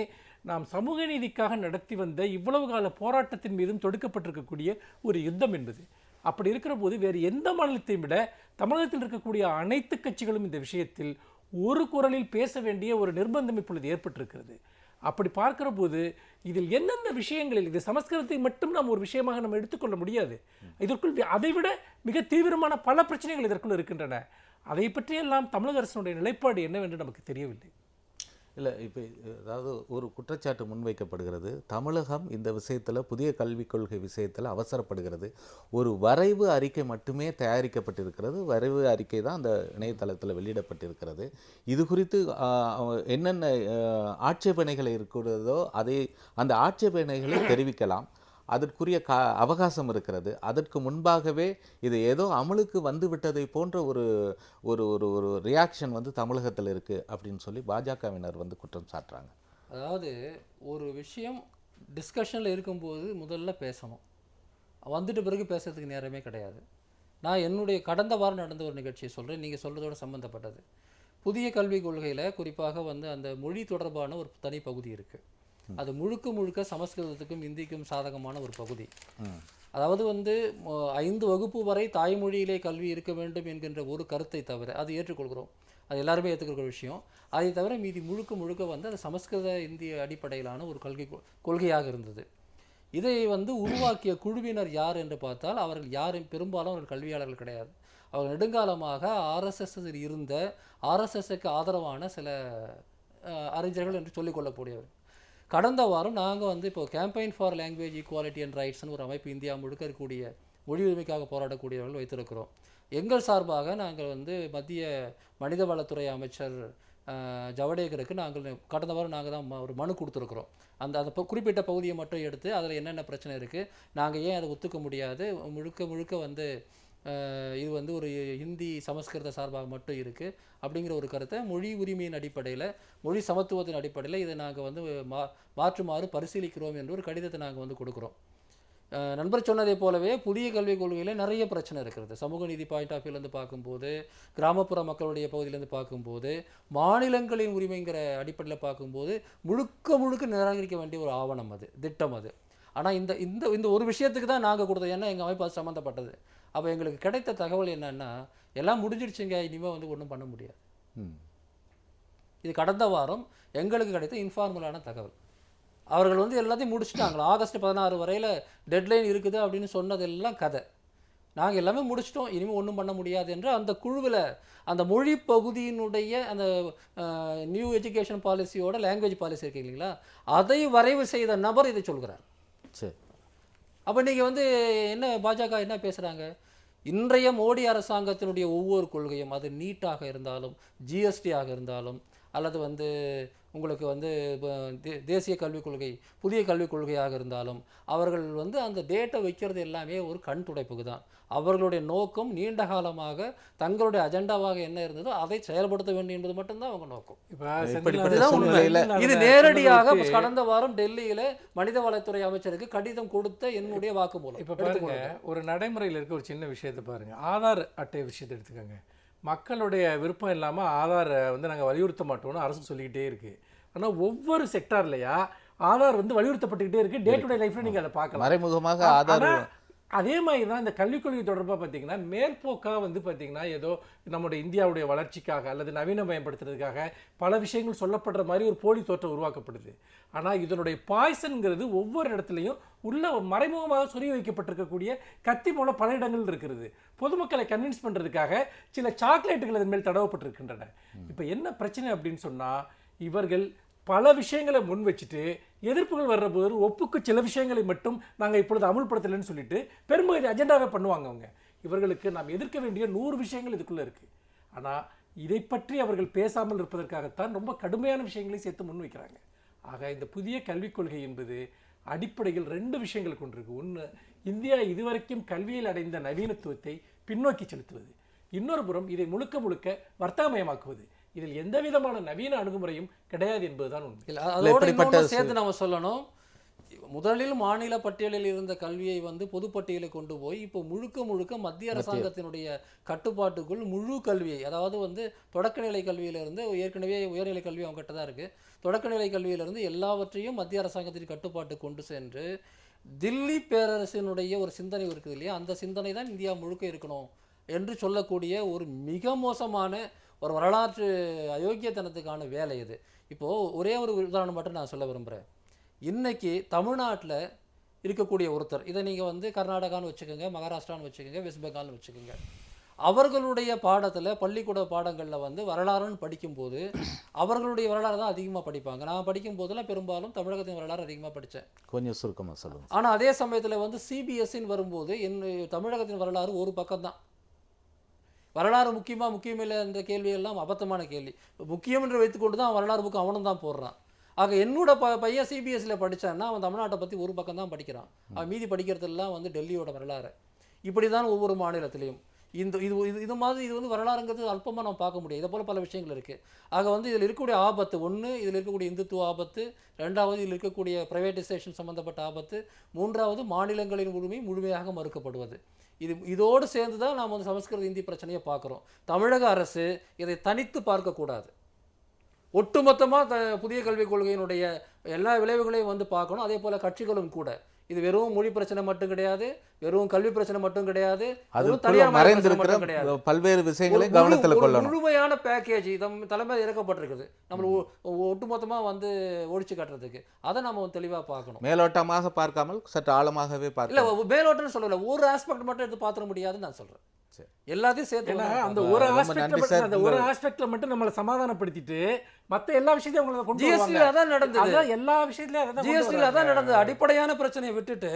நாம் சமூக நீதிக்காக நடத்தி வந்த இவ்வளவு கால போராட்டத்தின் மீதும் தொடுக்கப்பட்டிருக்கக்கூடிய ஒரு யுத்தம் என்பது. அப்படி இருக்கிற போது வேறு எந்த மாநிலத்தையும் விட தமிழகத்தில் இருக்கக்கூடிய அனைத்து கட்சிகளும் இந்த விஷயத்தில் ஒரு குரலில் பேச வேண்டிய ஒரு நிர்பந்தம் இப்பொழுது ஏற்பட்டிருக்கிறது. அப்படி பார்க்கிற போது இதில் எந்தெந்த விஷயங்களில் இது சமஸ்கிருதத்தை மட்டும் நாம் ஒரு விஷயமாக நம்ம எடுத்துக்கொள்ள முடியாது. இதற்குள் அதைவிட மிக தீவிரமான பல பிரச்சனைகள் இதற்குள் இருக்கின்றன. அதை பற்றியெல்லாம் தமிழக அரசினுடைய நிலைப்பாடு என்னவென்று நமக்கு தெரியவில்லை. இல்லை, இப்போ அதாவது ஒரு குற்றச்சாட்டு முன்வைக்கப்படுகிறது, தமிழகம் இந்த விஷயத்தில் புதிய கல்விக் கொள்கை விஷயத்தில் அவசரப்படுகிறது. ஒரு வரைவு அறிக்கை மட்டுமே தயாரிக்கப்பட்டிருக்கிறது. வரைவு அறிக்கை தான் அந்த இணையதளத்தில் வெளியிடப்பட்டிருக்கிறது. இது குறித்து என்னென்ன ஆட்சேபனைகள் இருக்கிறதோ அந்த ஆட்சேபனைகளை தெரிவிக்கலாம். அதற்குரிய அவகாசம் இருக்கிறது. அதற்கு முன்பாகவே இது ஏதோ அமலுக்கு வந்து விட்டதை போன்ற ஒரு ஒரு ஒரு ஒரு ரியாக்ஷன் தமிழகத்தில் இருக்குது அப்படின்னு சொல்லி பாஜகவினர் குற்றம் சாட்டுறாங்க. அதாவது ஒரு விஷயம் டிஸ்கஷனில் இருக்கும்போது முதல்ல பேசணும், வந்துட்டு பிறகு பேசுறதுக்கு நேரமே கிடையாது. நான் என்னுடைய கடந்த வாரம் நடந்த ஒரு நிகழ்ச்சியை சொல்கிறேன், நீங்கள் சொல்கிறதோட சம்மந்தப்பட்டது. புதிய கல்விக் கொள்கையில் குறிப்பாக அந்த மொழி தொடர்பான ஒரு தனி பகுதி இருக்குது. அது முழுக்க சமஸ்கிருதத்துக்கும் இந்திக்கும் சாதகமான ஒரு பகுதி. அதாவது 5 வகுப்பு வரை தாய்மொழியிலே கல்வி இருக்க வேண்டும் என்கின்ற ஒரு கருத்தை தவிர, அது ஏற்றுக்கொள்கிறோம், அது எல்லாருமே ஏற்றுக்கிற விஷயம். அதை தவிர மீதி முழுக்க அது சமஸ்கிருத இந்திய அடிப்படையிலான ஒரு கொள்கையாக இருந்தது. இதை உருவாக்கிய குழுவினர் யார் என்று பார்த்தால் அவர்கள் யாரும் பெரும்பாலும் அவர்கள் கல்வியாளர்கள் கிடையாது. அவர்கள் நெடுங்காலமாக ஆர்எஸ்எஸ்ஸில் இருந்த ஆர்எஸ்எஸ்ஸுக்கு ஆதரவான சில அறிஞர்கள் என்று சொல்லிக்கொள்ளக்கூடியவர். கடந்த வாரம் நாங்கள் இப்போ campaign for language equality and ரைட்ஸ்னு ஒரு அமைப்பு இந்தியா முழுக்க இருக்கக்கூடிய மொழி உரிமைக்காக போராடக்கூடியவர்கள் வைத்திருக்கிறோம். எங்கள் சார்பாக நாங்கள் மத்திய மனிதவளத்துறை அமைச்சர் ஜவடேகருக்கு நாங்கள் கடந்த வாரம் நாங்கள் தான் ஒரு மனு கொடுத்துருக்குறோம். அந்த குறிப்பிட்ட பகுதியை மட்டும் எடுத்து அதில் என்னென்ன பிரச்சனை இருக்குது, நாங்கள் ஏன் அதை ஒத்துக்க முடியாது, முழுக்க இது ஒரு ஹிந்தி சமஸ்கிருத சார்பாக மட்டும் இருக்குது அப்படிங்கிற ஒரு கருத்தை மொழி உரிமையின் அடிப்படையில், மொழி சமத்துவத்தின் அடிப்படையில் இதை நாங்கள் மாற்றுமாறு பரிசீலிக்கிறோம் என்று ஒரு கடிதத்தை நாங்கள் கொடுக்குறோம். நண்பர் சொன்னதை போலவே புதிய கல்விக் கொள்கையில் நிறைய பிரச்சனை இருக்கிறது. சமூக நீதி பாயிண்ட் ஆஃப் வியூலேருந்து பார்க்கும்போது, கிராமப்புற மக்களுடைய பகுதியிலேருந்து பார்க்கும்போது, மாநிலங்களின் உரிமைங்கிற அடிப்படையில் பார்க்கும்போது முழுக்க நிராகரிக்க வேண்டிய ஒரு ஆவணம் அது, திட்டம் அது. ஆனால் இந்த ஒரு விஷயத்துக்கு தான் நாங்கள் கொடுத்தோம், ஏன்னா எங்கள் அமைப்பு அது சம்மந்தப்பட்டது. அப்போ எங்களுக்கு கிடைத்த தகவல் என்னன்னா, எல்லாம் முடிஞ்சிடுச்சுங்க, இனிமேல் ஒன்றும் பண்ண முடியாது. இது கடந்த வாரம் எங்களுக்கு கிடைத்த இன்ஃபார்மலான தகவல். அவர்கள் எல்லாத்தையும் முடிச்சுட்டாங்களா, ஆகஸ்ட் 16 வரையில் டெட்லைன் இருக்குது அப்படின்னு சொன்னதெல்லாம் கதை. நாங்கள் எல்லாமே முடிச்சிட்டோம், இனிமேல் ஒன்றும் பண்ண முடியாது என்று அந்த குழுவில் அந்த மொழி பகுதியினுடைய அந்த நியூ எஜுகேஷன் பாலிசியோட லாங்குவேஜ் பாலிசி இருக்கு இல்லைங்களா, அதை வரைவு செய்த நபர் இதை சொல்கிறார். சரி, அப்போ நீங்கள் என்ன பாஜக என்ன பேசுகிறாங்க, இன்றைய மோடி அரசாங்கத்தினுடைய ஒவ்வொரு கொள்கையும், அது நீட்டாக இருந்தாலும், ஜிஎஸ்டியாக இருந்தாலும், அல்லது உங்களுக்கு தேசிய கல்விக் கொள்கை, புதிய கல்விக் கொள்கையாக இருந்தாலும், அவர்கள் அந்த டேட்டை வைக்கிறது எல்லாமே ஒரு கண் துடைப்புக்கு தான். அவர்களுடைய நோக்கம் நீண்ட காலமாக தங்களுடைய அஜெண்டாவாக என்ன இருந்ததோ அதை செயல்படுத்த வேண்டும் என்பது மட்டும்தான் அவங்க நோக்கம். இது நேரடியாக கடந்த வாரம் டெல்லியில மனிதவளத்துறை அமைச்சருக்கு கடிதம் கொடுத்த என்னுடைய வாக்குமூலம். இப்போ பாருங்க, ஒரு நடைமுறையில் இருக்க ஒரு சின்ன விஷயத்தை பாருங்க, ஆதார் அட்டை விஷயத்தை எடுத்துக்கோங்க. மக்களுடைய விருப்பம் இல்லாமல் ஆதாரை நாங்கள் வலியுறுத்த மாட்டோம்னு அரசு சொல்லிக்கிட்டே இருக்குது. ஆனால் ஒவ்வொரு செக்டார்லையா ஆதார் வலியுறுத்தப்பட்டுக்கிட்டே இருக்குது. டே டு டே லைஃப்பில் நீங்கள் அதை பார்க்கலாம் மறைமுகமாக ஆதார். அதே மாதிரி தான் இந்த கல்விக் கொள்கை தொடர்பாக பார்த்தீங்கன்னா, மேற்போக்காக பார்த்தீங்கன்னா ஏதோ நம்முடைய இந்தியாவுடைய வளர்ச்சிக்காக அல்லது நவீனமயப்படுத்துறதுக்காக பல விஷயங்கள் சொல்லப்படுற மாதிரி ஒரு போலி தோற்றம் உருவாக்கப்படுது. ஆனால் இதனுடைய பாய்சன்கிறது ஒவ்வொரு இடத்துலையும் உள்ள மறைமுகமாக சொறி வைக்கப்பட்டிருக்கக்கூடிய கத்தி போல பல இடங்கள் இருக்கிறது. பொதுமக்களை கன்வின்ஸ் பண்ணுறதுக்காக சில சாக்லேட்டுகள் அதன் மேல் தடவப்பட்டிருக்கின்றன. இப்போ என்ன பிரச்சனை அப்படின்னு சொன்னால், இவர்கள் பல விஷயங்களை முன் வச்சுட்டு எதிர்ப்புகள் வர்ற போது ஒப்புக்கு சில விஷயங்களை மட்டும் நாங்கள் இப்பொழுது அமுல்படுத்தலைன்னு சொல்லிட்டு பெரும்பகுதி அஜெண்டாவே பண்ணுவாங்க அவங்க. இவர்களுக்கு நாம் எதிர்க்க வேண்டிய 100 விஷயங்கள் இதுக்குள்ளே இருக்குது. ஆனால் இதை பற்றி அவர்கள் பேசாமல் இருப்பதற்காகத்தான் ரொம்ப கடுமையான விஷயங்களை சேர்த்து முன்வைக்கிறாங்க. ஆக இந்த புதிய கல்விக் கொள்கை என்பது அடிப்படையில் 2 விஷயங்கள் கொண்டிருக்கு. ஒன்று, இந்தியா இதுவரைக்கும் கல்வியில் அடைந்த நவீனத்துவத்தை பின்னோக்கி செலுத்துவது. இன்னொரு புறம் இதை முழுக்க முழுக்க வர்த்தகமயமாக்குவது. இதில் எந்த விதமான நவீன அணுகுமுறையும் கிடையாது என்பதுதான் உண்மை. இல்லை, அதோட இன்னொன்று சேர்த்து நம்ம சொல்லணும். முதலில் மாநில பட்டியலில் இருந்த கல்வியை வந்து பொதுப்பட்டியலை கொண்டு போய் இப்போ முழுக்க முழுக்க மத்திய அரசாங்கத்தினுடைய கட்டுப்பாட்டுக்குள் முழு கல்வியை, அதாவது வந்து தொடக்கநிலை கல்வியிலிருந்து, ஏற்கனவே உயர்நிலை கல்வி அவங்ககிட்ட தான் இருக்குது, தொடக்கநிலை கல்வியிலிருந்து எல்லாவற்றையும் மத்திய அரசாங்கத்தின் கட்டுப்பாட்டு கொண்டு சென்று தில்லி பேரரசினுடைய ஒரு சிந்தனை இருக்குது இல்லையா, அந்த சிந்தனை தான் இந்தியா முழுக்க இருக்கணும் என்று சொல்லக்கூடிய ஒரு மிக மோசமான ஒரு வரலாற்று அயோக்கியத்தனத்துக்கான வேலை இது. இப்போது ஒரே ஒரு உதாரணம் மட்டும் நான் சொல்ல விரும்புகிறேன். இன்றைக்கி தமிழ்நாட்டில் இருக்கக்கூடிய ஒருத்தர், இதை நீங்கள் வந்து கர்நாடகான்னு வச்சுக்கோங்க, மகாராஷ்டிரான்னு வச்சுக்கோங்க, வெஸ்ட் பெங்கால்னு வச்சுக்கோங்க, அவர்களுடைய பாடத்தில் பள்ளிக்கூட பாடங்களில் வந்து வரலாறுன்னு படிக்கும்போது அவர்களுடைய வரலாறு தான் அதிகமாக படிப்பாங்க. நான் படிக்கும் போதெல்லாம் பெரும்பாலும் தமிழகத்தின் வரலாறு அதிகமாக படித்தேன். கொஞ்சம் சுருக்கமாக சொல்லுங்கள். ஆனால் அதே சமயத்தில் வந்து சிபிஎஸ்சின்னு வரும்போது தமிழகத்தின் வரலாறு ஒரு பக்கம்தான். வரலாறு முக்கியமில்லை என்ற கேள்வியெல்லாம் அபத்தமான கேள்வி. முக்கியம் என்று வைத்துக்கொண்டு தான் வரலாறு புக்கு அவனும் தான் போடுறான். ஆக என்னோட பையன் சிபிஎஸ்சியில் படித்தான்னா அவன் தமிழ்நாட்டை பற்றி ஒரு பக்கம் தான் படிக்கிறான். அவன் மீதி படிக்கிறதெல்லாம் வந்து டெல்லியோட வரலாறு. இப்படி தான் ஒவ்வொரு மாநிலத்திலையும் இது வந்து வரலாறுங்கிறது அல்பமாக நம்ம பார்க்க முடியும். இதை போல் பல விஷயங்கள் இருக்குது. ஆக வந்து இதில் இருக்கக்கூடிய ஆபத்து, ஒன்று இதில் இருக்கக்கூடிய இந்துத்துவ ஆபத்து, ரெண்டாவது இதில் இருக்கக்கூடிய ப்ரைவேட்டைசேஷன் சம்மந்தப்பட்ட ஆபத்து, மூன்றாவது மாநிலங்களின் உரிமை முழுமையாக மறுக்கப்படுவது. இதோடு சேர்ந்து தான் நாம் வந்து சமஸ்கிருத இந்தி பிரச்சனையை பார்க்குறோம். தமிழக அரசு இதை தனித்து பார்க்கக்கூடாது. ஒட்டுமொத்தமாக புதிய கல்விக் கொள்கையினுடைய எல்லா விளைவுகளையும் வந்து பார்க்கணும். அதே போல் கட்சிகளும் கூட இது வெறும் மொழி பிரச்சனை மட்டும் கிடையாது, வெறும் கல்வி பிரச்சனை மட்டும் கிடையாது, பல்வேறு விஷயங்களை கவனத்தில் கொள்ளணும். முழுமையான பேக்கேஜ் தலைமையில் இறக்கப்பட்டிருக்குது நம்ம ஒட்டுமொத்தமாக வந்து ஒழிச்சு காட்டுறதுக்கு. அதை நம்ம தெளிவாக பார்க்கணும். மேலோட்டமாக பார்க்காமல் சற்று ஆழமாகவே பார்க்கணும். இல்லை, மேலோட்டம்னு சொல்லலை, ஒரு ஆஸ்பெக்ட் மட்டும் எடுத்து பார்த்துட முடியாதுன்னு நான் சொல்கிறேன். எல்லாத்தையும் சேர்த்து அந்த ஒரு ஆஸ்பெக்ட்ல மட்டும் நம்மளை சமாதானப்படுத்திட்டு மற்ற எல்லா விஷயத்தையும் உங்களை கொண்டு ஜிஎஸ்டியில் அதான் நடந்தது. எல்லா விஷயத்துலையும் ஜிஎஸ்டியில் அதான் நடந்தது. அடிப்படையான பிரச்சனையை விட்டுட்டு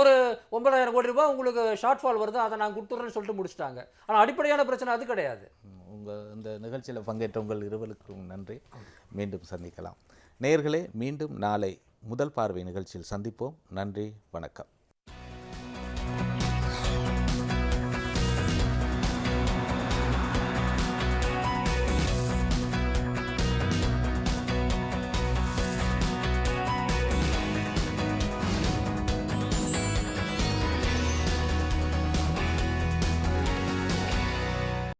ஒரு 9,000 கோடி ரூபாய் உங்களுக்கு ஷார்ட் ஃபால் வருது, அதை நான் கொடுத்துட்றேன்னு சொல்லிட்டு முடிச்சிட்டாங்க. ஆனால் அடிப்படையான பிரச்சனை அது கிடையாது. இந்த நிகழ்ச்சியில் பங்கேற்ற உங்கள் இருவருக்கும் நன்றி. மீண்டும் சந்திக்கலாம் நேயர்களே. மீண்டும் நாளை முதல் பார்வை நிகழ்ச்சியில் சந்திப்போம். நன்றி, வணக்கம்.